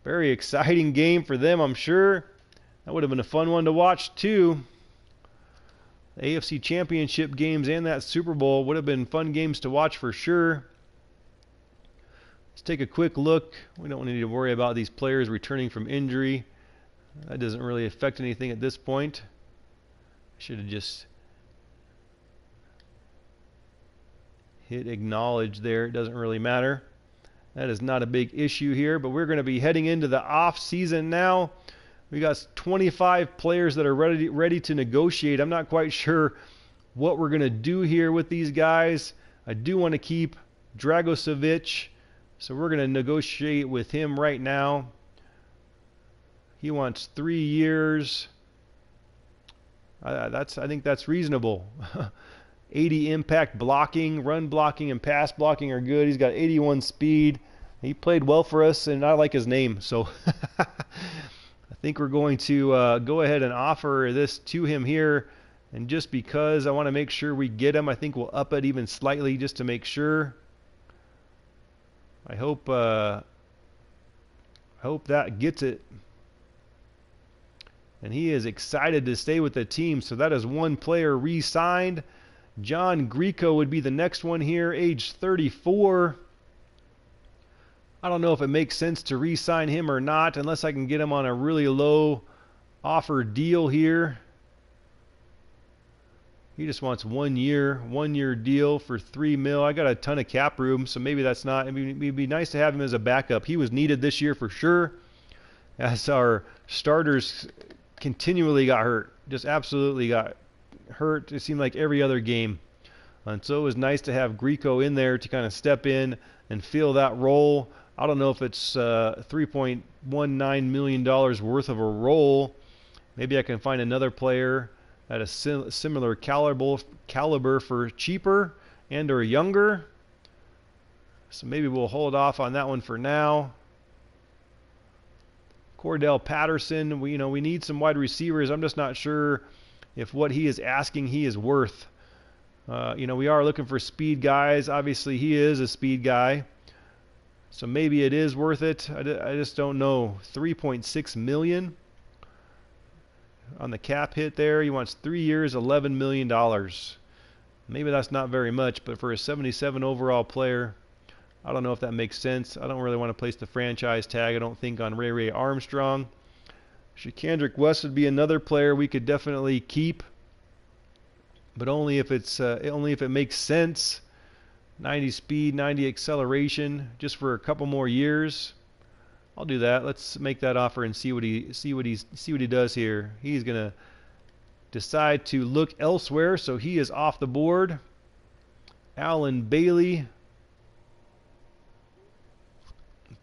Very exciting game for them, I'm sure. That would have been a fun one to watch too. The AFC Championship games and that Super Bowl would have been fun games to watch for sure. Let's take a quick look. We don't need to worry about these players returning from injury. That doesn't really affect anything at this point. I should have just hit acknowledge there. It doesn't really matter. That is not a big issue here, but we're going to be heading into the off season now. We got 25 players that are ready to negotiate. I'm not quite sure what we're going to do here with these guys. I do want to keep Dragocevic, so we're going to negotiate with him right now. He wants 3 years. I think that's reasonable. 80 impact blocking, run blocking, and pass blocking are good. He's got 81 speed. He played well for us, and I like his name. So I think we're going to go ahead and offer this to him here. And just because I want to make sure we get him, I think we'll up it even slightly just to make sure. I hope that gets it. And he is excited to stay with the team. So that is one player re-signed. John Greco would be the next one here, age 34. I don't know if it makes sense to re-sign him or not unless I can get him on a really low offer deal here. He just wants 1 year deal for $3 million. I got a ton of cap room, so maybe that's not. It'd be nice to have him as a backup. He was needed this year for sure, as our starters continually got hurt. Just absolutely got hurt. It seemed like every other game. And so it was nice to have Greco in there to kind of step in and fill that role. I don't know if it's $3.19 million worth of a role. Maybe I can find another player at a similar caliber for cheaper and or younger. So maybe we'll hold off on that one for now. Cordell Patterson, we need some wide receivers. I'm just not sure if what he is asking he is worth. We are looking for speed guys. Obviously, he is a speed guy. So maybe it is worth it. I just don't know. $3.6 million on the cap hit there. He wants 3 years, $11 million. Maybe that's not very much, but for a 77 overall player, I don't know if that makes sense. I don't really want to place the franchise tag, I don't think, on Ray Armstrong. Shakandrick West would be another player we could definitely keep, but only if it makes sense. 90 speed, 90 acceleration, just for a couple more years. I'll do that. Let's make that offer and see what he does here. He's gonna decide to look elsewhere, so he is off the board. Alan Bailey,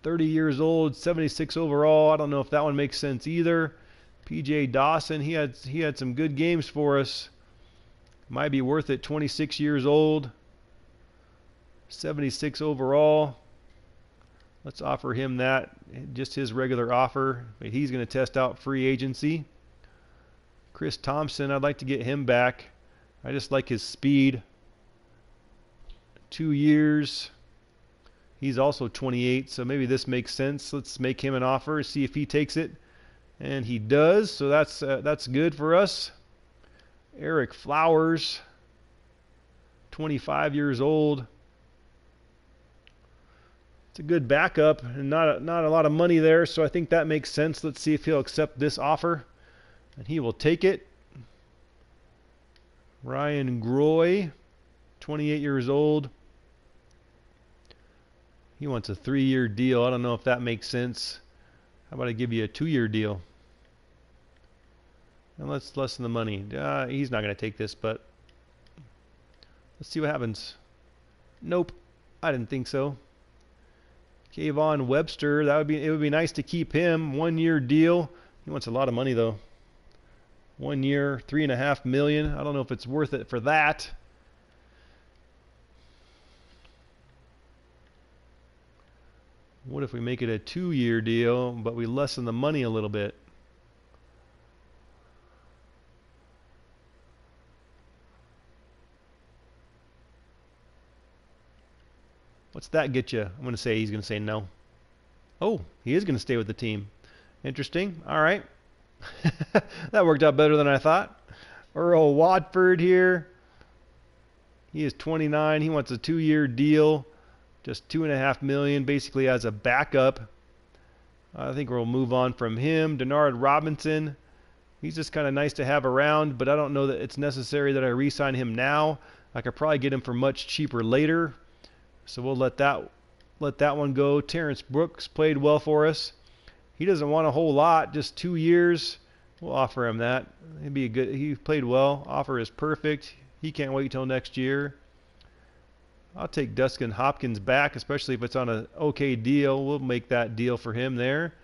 30 years old, 76 overall. I don't know if that one makes sense either. PJ Dawson, he had some good games for us. Might be worth it. 26 years old, 76 overall. Let's offer him that, just his regular offer. But he's going to test out free agency. Chris Thompson, I'd like to get him back. I just like his speed. 2 years. He's also 28, so maybe this makes sense. Let's make him an offer, see if he takes it. And he does, so that's good for us. Eric Flowers, 25 years old. It's a good backup, and not a lot of money there, so I think that makes sense. Let's see if he'll accept this offer, and he will take it. Ryan Groy, 28 years old. He wants a 3-year deal. I don't know if that makes sense. How about I give you a 2-year deal? And let's lessen the money. He's not going to take this, but let's see what happens. Nope, I didn't think so. Kayvon Webster, it would be nice to keep him. 1-year deal. He wants a lot of money though. 1 year, $3.5 million. I don't know if it's worth it for that. What if we make it a 2-year deal, but we lessen the money a little bit? What's that get you? I'm going to say he's going to say no. Oh, he is going to stay with the team. Interesting. All right. That worked out better than I thought. Earl Watford here. He is 29. He wants a 2-year deal. Just $2.5 million, basically as a backup. I think we'll move on from him. Denard Robinson. He's just kind of nice to have around, but I don't know that it's necessary that I re-sign him now. I could probably get him for much cheaper later. So we'll let that one go. Terrence Brooks played well for us. He doesn't want a whole lot, just 2 years. We'll offer him that. He'd be a good. He played well. Offer is perfect. He can't wait till next year. I'll take Dustin Hopkins back, especially if it's on an okay deal. We'll make that deal for him there.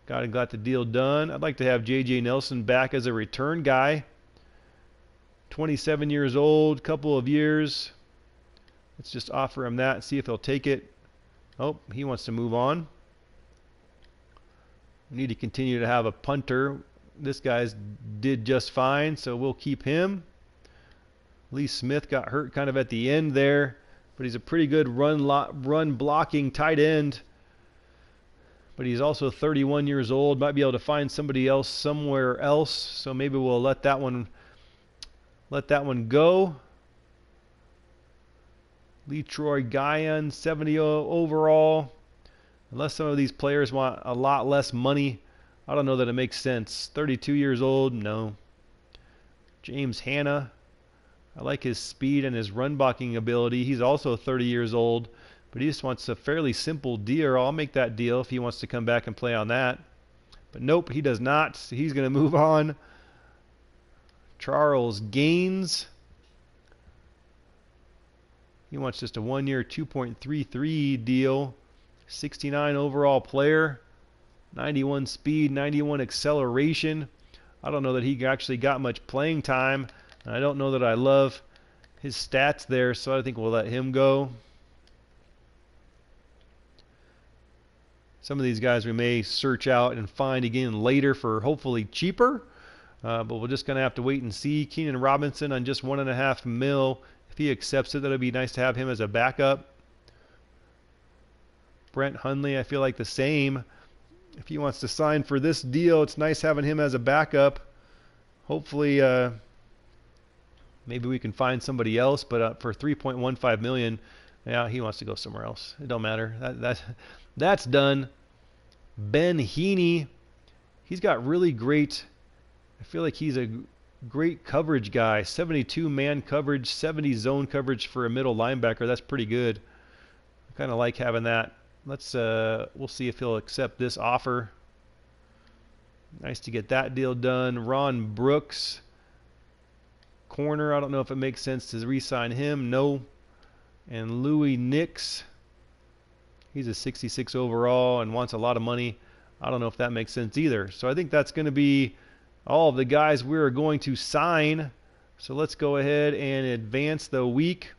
Got the deal done. I'd like to have J.J. Nelson back as a return guy. 27 years old, couple of years. Let's just offer him that and see if he'll take it. Oh, he wants to move on. We need to continue to have a punter. This guy's did just fine, so we'll keep him. Lee Smith got hurt kind of at the end there, but he's a pretty good run blocking tight end. But he's also 31 years old. Might be able to find somebody else somewhere else. So maybe we'll let that one go. Lee Troy Guyan, 70 overall. Unless some of these players want a lot less money, I don't know that it makes sense. 32 years old, no. James Hanna, I like his speed and his run blocking ability. He's also 30 years old. But he just wants a fairly simple deal. I'll make that deal if he wants to come back and play on that. But nope, he does not. So he's going to move on. Charles Gaines. He wants just a 1-year, 2.33 deal. 69 overall player. 91 speed, 91 acceleration. I don't know that he actually got much playing time. And I don't know that I love his stats there, so I think we'll let him go. Some of these guys we may search out and find again later for hopefully cheaper, but we're just going to have to wait and see. Keenan Robinson on just $1.5 million. If he accepts it, that'll be nice to have him as a backup. Brent Hundley, I feel like the same. If he wants to sign for this deal, it's nice having him as a backup. Hopefully, maybe we can find somebody else, but for $3.15 million, yeah, he wants to go somewhere else. It don't matter. That's done. Ben Heaney, he's got really great, I feel like he's a great coverage guy. 72 man coverage, 70 zone coverage for a middle linebacker. That's pretty good. I kind of like having that. We'll see if he'll accept this offer. Nice to get that deal done. Ron Brooks, corner. I don't know if it makes sense to re-sign him. No. And Louis Nix, he's a 66 overall and wants a lot of money. I don't know if that makes sense either. So I think that's going to be all of the guys we're going to sign. So let's go ahead and advance the week.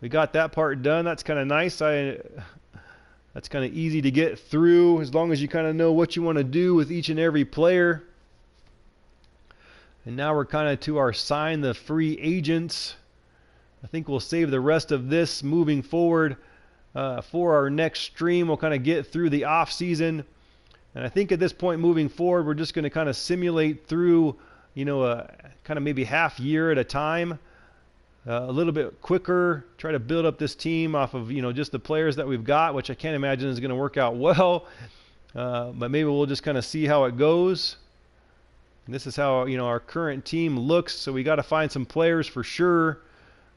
We got that part done. That's kind of nice. That's kind of easy to get through as long as you kind of know what you want to do with each and every player. And now we're kind of to our sign the free agents. I think we'll save the rest of this moving forward for our next stream. We'll kind of get through the off season. And I think at this point moving forward, we're just going to kind of simulate through, kind of maybe half year at a time. A little bit quicker, try to build up this team off of, just the players that we've got, which I can't imagine is going to work out well. But maybe we'll just kind of see how it goes. And this is how, our current team looks. So we got to find some players for sure.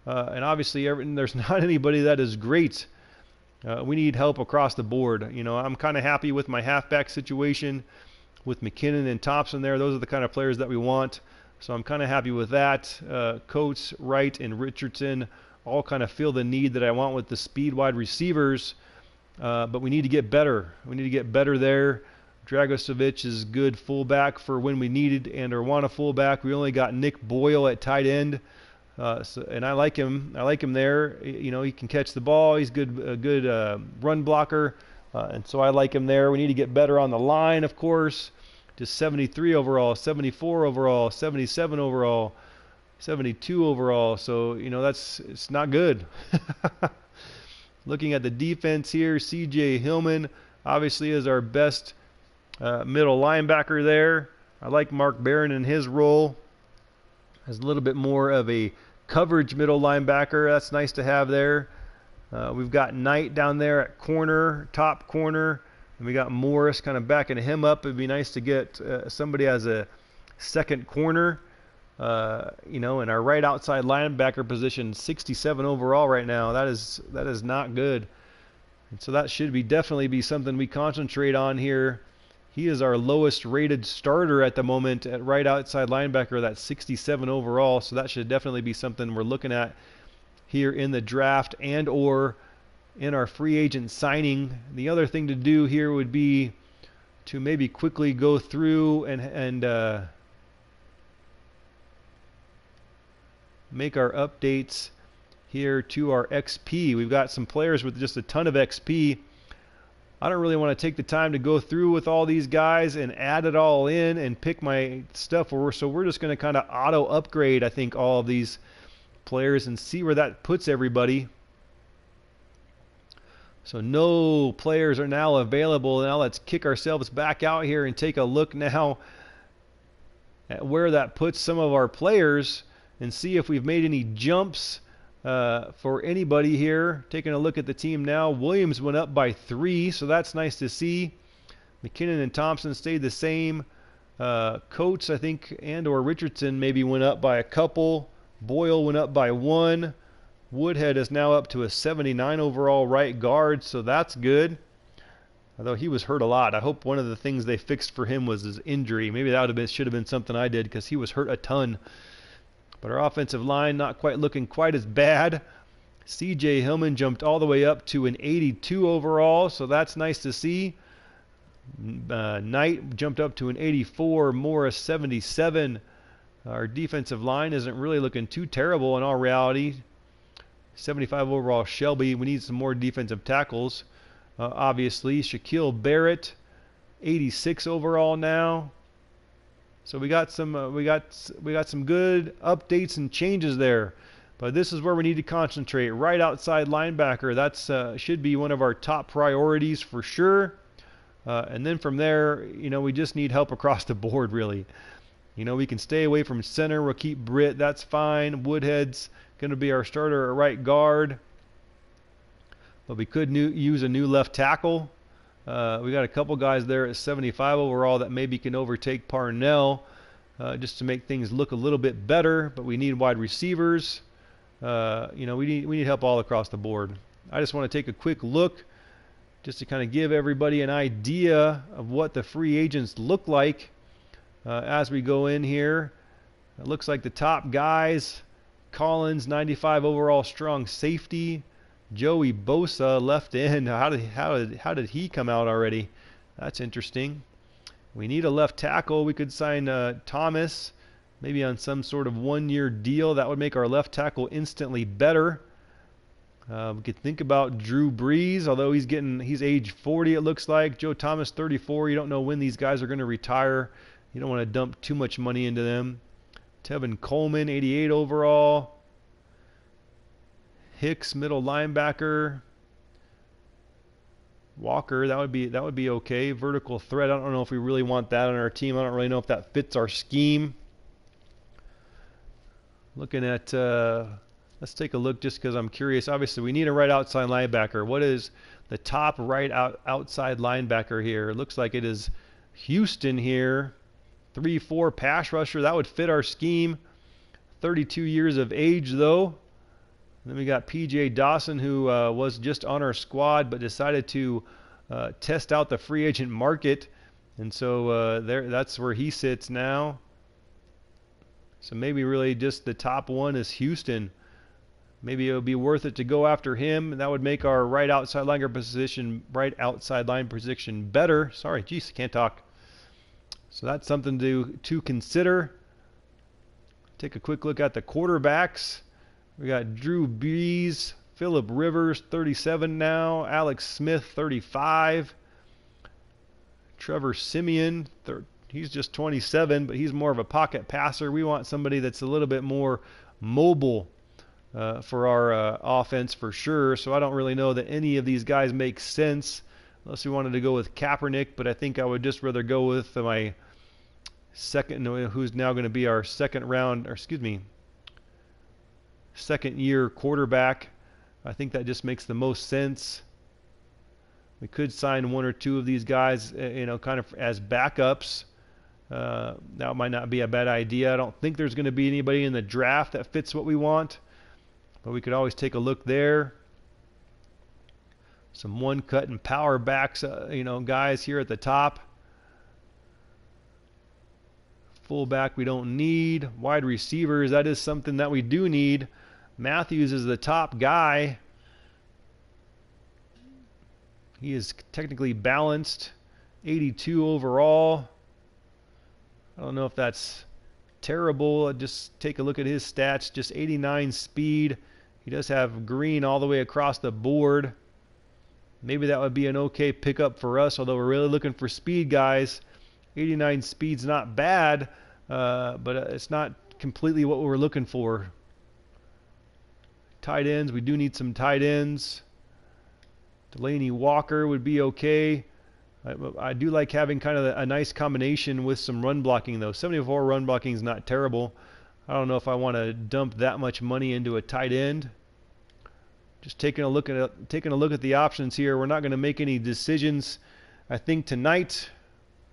And obviously, there's not anybody that is great. We need help across the board. I'm kind of happy with my halfback situation with McKinnon and Thompson there. Those are the kind of players that we want. So I'm kind of happy with that. Coates, Wright, and Richardson all kind of feel the need that I want with the speed wide receivers. But we need to get better. We need to get better there. Dragocevic is good fullback for when we needed and want a fullback. We only got Nick Boyle at tight end. And I like him. I like him there. He can catch the ball. He's a good run blocker. And so I like him there. We need to get better on the line, of course. Just 73 overall, 74 overall, 77 overall, 72 overall. So, it's not good. Looking at the defense here, C.J. Hillman obviously is our best middle linebacker there. I like Mark Barron in his role as a little bit more of a coverage middle linebacker. That's nice to have there. We've got Knight down there at corner, top corner. And we got Morris kind of backing him up. It'd be nice to get somebody as a second corner. In our right outside linebacker position, 67 overall right now. That is not good. And so that should definitely be something we concentrate on here He is our lowest rated starter at the moment at right outside linebacker. That's 67 overall, so that should definitely be something we're looking at here in the draft and or in our free agent signing. The other thing to do here would be to maybe quickly go through and make our updates here to our XP. We've got some players with just a ton of XP. I don't really want to take the time to go through with all these guys and add it all in and pick my stuff. So we're just going to kind of auto upgrade, I think, all of these players and see where that puts everybody. So no players are now available. Now let's kick ourselves back out here and take a look now at where that puts some of our players and see if we've made any jumps for anybody here. Taking a look at the team now. Williams went up by 3, so that's nice to see. McKinnon and Thompson stayed the same. Coates, I think, and or Richardson maybe went up by a couple. Boyle went up by 1. Woodhead is now up to a 79 overall right guard, so that's good. Although he was hurt a lot. I hope one of the things they fixed for him was his injury. Maybe that should have been something I did because he was hurt a ton. But our offensive line not quite looking quite as bad. C.J. Hillman jumped all the way up to an 82 overall, so that's nice to see. Knight jumped up to an 84. Morris 77. Our defensive line isn't really looking too terrible in all reality. 75 overall Shelby. We need some more defensive tackles. Obviously, Shaquille Barrett, 86 overall now. So we got some good updates and changes there. But this is where we need to concentrate. Right outside linebacker. That's should be one of our top priorities for sure. And then from there, we just need help across the board, really. We can stay away from center. We'll keep Britt. That's fine. Woodhead's going to be our starter at right guard. But we could use a new left tackle. We got a couple guys there at 75 overall that maybe can overtake Parnell just to make things look a little bit better. But we need wide receivers. We need help all across the board. I just want to take a quick look just to kind of give everybody an idea of what the free agents look like as we go in here. It looks like the top guys: Collins, 95 overall strong safety. Joey Bosa, left end. How did he come out already? That's interesting. We need a left tackle. We could sign Thomas, maybe on some sort of one-year deal. That would make our left tackle instantly better. We could think about Drew Brees, although he's age 40 it looks like. Joe Thomas, 34. You don't know when these guys are going to retire. You don't want to dump too much money into them. Tevin Coleman, 88 overall. Hicks, middle linebacker. Walker, that would be okay. Vertical threat. I don't know if we really want that on our team. I don't really know if that fits our scheme. Looking at, let's take a look just because I'm curious. Obviously, we need a right outside linebacker. What is the top right outside linebacker here? It looks like it is Houston here. 3-4 pass rusher. That would fit our scheme. 32 years of age, though. Then we got P.J. Dawson, who was just on our squad but decided to test out the free agent market. And so that's where he sits now. So maybe really just the top one is Houston. Maybe it would be worth it to go after him. That would make our right outside line position better. Sorry, geez, can't talk. So that's something to consider. Take a quick look at the quarterbacks. We got Drew Brees, Phillip Rivers, 37 now. Alex Smith, 35. Trevor Siemian, he's just 27, but he's more of a pocket passer. We want somebody that's a little bit more mobile for our offense for sure. So I don't really know that any of these guys make sense unless we wanted to go with Kaepernick, but I think I would just rather go with my who's now going to be our second year quarterback. I think that just makes the most sense. We could sign one or two of these guys, kind of as backups. That might not be a bad idea. I don't think there's going to be anybody in the draft that fits what we want, but we could always take a look there. Some one-cut and power backs, guys here at the top. Fullback we don't need. Wide receivers, that is something that we do need. Matthews is the top guy. He is technically balanced. 82 overall. I don't know if that's terrible. Just take a look at his stats. Just 89 speed. He does have green all the way across the board. Maybe that would be an okay pickup for us, although we're really looking for speed guys. 89 speed's not bad, but it's not completely what we're looking for. Tight ends, we do need some tight ends. Delaney Walker would be okay. I do like having kind of a nice combination with some run blocking, though. 74 run blocking is not terrible. I don't know if I want to dump that much money into a tight end. Just taking a look at the options here. We're not going to make any decisions, I think, tonight.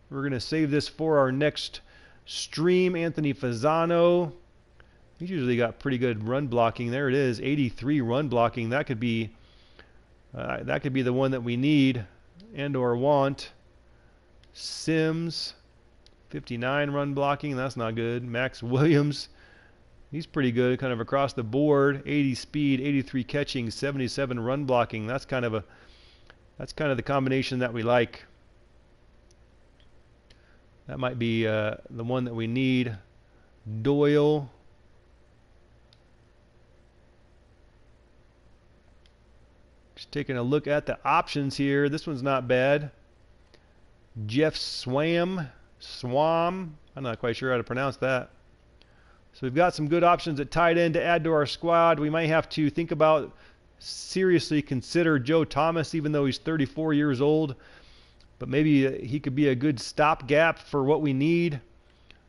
We're going to save this for our next stream. Anthony Fasano. He's usually got pretty good run blocking. There it is, 83 run blocking. That could be the one that we need and or want. Sims, 59 run blocking. That's not good. Max Williams, he's pretty good, kind of across the board. 80 speed, 83 catching, 77 run blocking. That's kind of the combination that we like. That might be the one that we need. Doyle. Just taking a look at the options here. This one's not bad. Jeff Swam. I'm not quite sure how to pronounce that. So we've got some good options at tight end to add to our squad. We might have to think about, seriously consider Joe Thomas, even though he's 34 years old. But maybe he could be a good stopgap for what we need.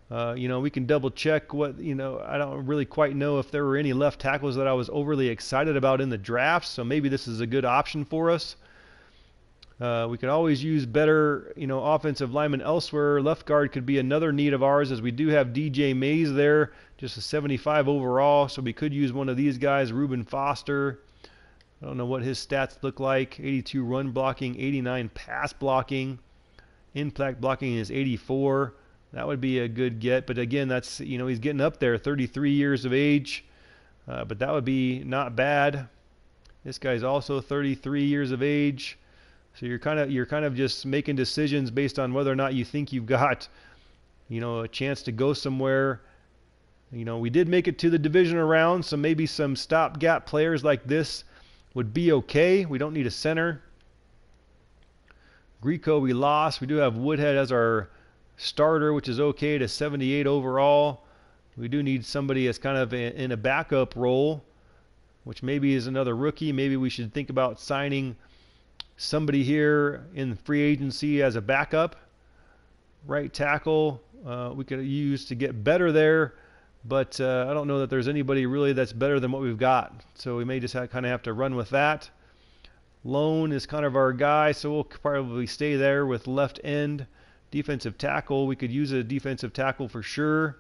We can double check what, I don't really quite know if there were any left tackles that I was overly excited about in the draft. So maybe this is a good option for us. We could always use better, offensive linemen elsewhere. Left guard could be another need of ours, as we do have DJ Mays there, just a 75 overall. So we could use one of these guys, Reuben Foster. I don't know what his stats look like. 82 run blocking, 89 pass blocking. Impact blocking is 84. That would be a good get. But again, that's, he's getting up there, 33 years of age. But that would be not bad. This guy's also 33 years of age. So you're kind of just making decisions based on whether or not you think you've got, a chance to go somewhere. We did make it to the divisional round, so maybe some stopgap players like this would be okay. We don't need a center. Greco we lost. We do have Woodhead as our starter, which is okay, to 78 overall. We do need somebody that's kind of in a backup role, which maybe is another rookie. Maybe we should think about signing somebody here in free agency as a backup. Right tackle we could use to get better there, but I don't know that there's anybody really that's better than what we've got. So we may just kind of have to run with that. Lone is kind of our guy, so we'll probably stay there with left end. Defensive tackle, we could use a defensive tackle for sure.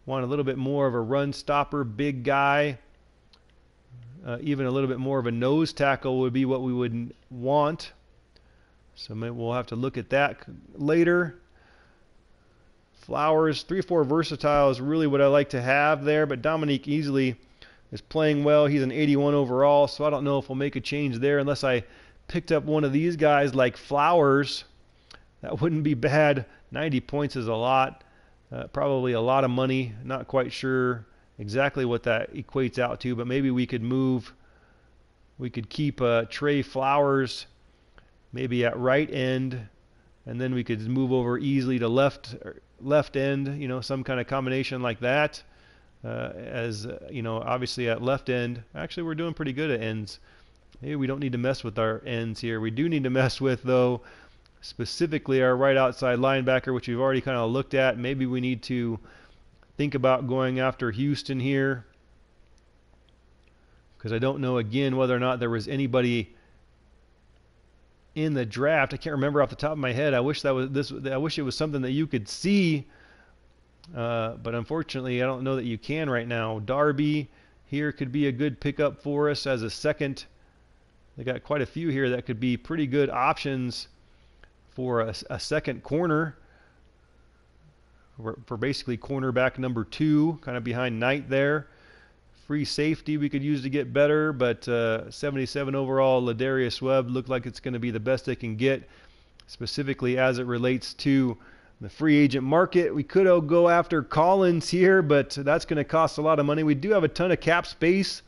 Want a little bit more of a run stopper, big guy. Even a little bit more of a nose tackle would be what we would want. So maybe we'll have to look at that later. Flowers, 3-4 versatile is really what I like to have there, but Dominique Easley is playing well. He's an 81 overall, so I don't know if we'll make a change there unless I picked up one of these guys like Flowers. That wouldn't be bad. 90 points is a lot. Probably a lot of money. Not quite sure exactly what that equates out to, but maybe we could keep Trey Flowers maybe at right end, and then we could move over easily to left end, some kind of combination like that. Obviously at left end, actually we're doing pretty good at ends. Maybe we don't need to mess with our ends here. We do need to mess with, though, specifically our right outside linebacker, which we've already kind of looked at. Maybe we need to think about going after Houston here, because I don't know, again, whether or not there was anybody in the draft. I can't remember off the top of my head. I wish it was something that you could see, but unfortunately I don't know that you can right now. Darby here could be a good pickup for us as a second. They got quite a few here that could be pretty good options for a second corner. for basically cornerback number 2, kind of behind Knight there. Free safety we could use to get better, but 77 overall Ladarius Webb looked like it's going to be the best they can get, specifically as it relates to the free agent market. We could go after Collins here, but that's going to cost a lot of money. We do have a ton of cap space.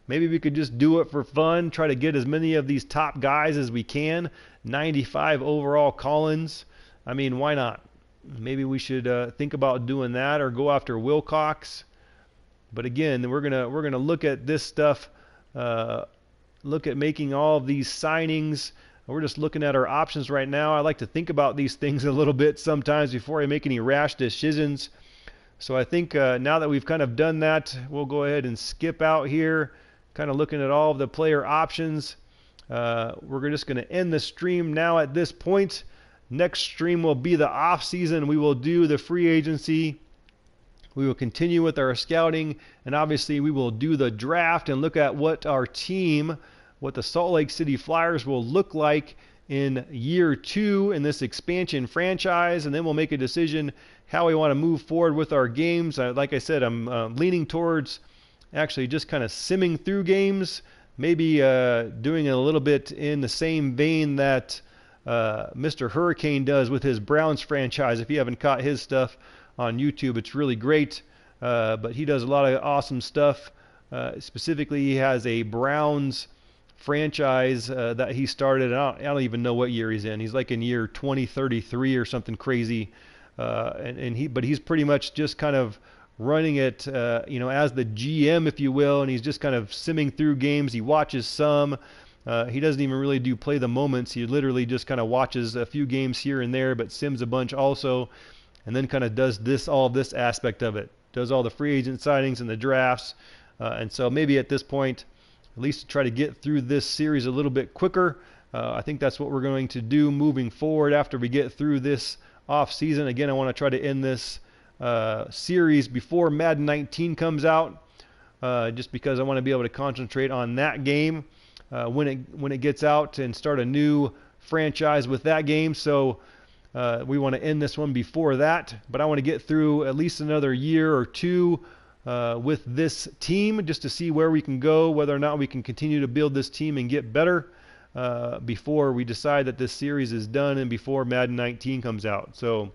Maybe we could just do it for fun, try to get as many of these top guys as we can. 95 overall Collins. I mean, why not? Maybe we should think about doing that or go after Wilcox. But again, we're gonna look at this stuff, look at making all of these signings. We're just looking at our options right now. I like to think about these things a little bit sometimes before I make any rash decisions. So I think now that we've kind of done that, we'll go ahead and skip out here, kind of looking at all of the player options. We're just going to end the stream now at this point. Next stream will be the off season. We will do the free agency. We will continue with our scouting, and obviously we will do the draft and look at what our team, what the Salt Lake City Flyers will look like in year 2 in this expansion franchise, and then we'll make a decision how we want to move forward with our games. Like I said, I'm leaning towards actually just kind of simming through games, maybe doing it a little bit in the same vein that Mr. Hurricane does with his Browns franchise. If you haven't caught his stuff on YouTube, it's really great, but he does a lot of awesome stuff. Specifically, he has a Browns franchise that he started. I don't even know what year he's in. He's like in year 2033 or something crazy, but he's pretty much just kind of running it, as the GM, if you will, and he's just kind of simming through games. He watches some. He doesn't even really do play the moments. He literally just kind of watches a few games here and there, but sims a bunch also, and then kind of does all this aspect of it. Does all the free agent signings and the drafts. And so maybe at this point, at least to try to get through this series a little bit quicker. I think that's what we're going to do moving forward after we get through this off season. Again, I want to try to end this series before Madden 19 comes out, just because I want to be able to concentrate on that game when it gets out and start a new franchise with that game. So we want to end this one before that, but I want to get through at least another year or two with this team, just to see where we can go, whether or not we can continue to build this team and get better before we decide that this series is done and before Madden 19 comes out. So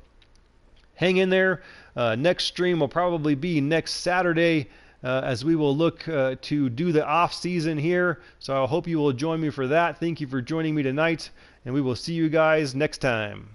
hang in there. Next stream will probably be next Saturday, as we will look to do the off season here. So I hope you will join me for that. Thank you for joining me tonight, and we will see you guys next time.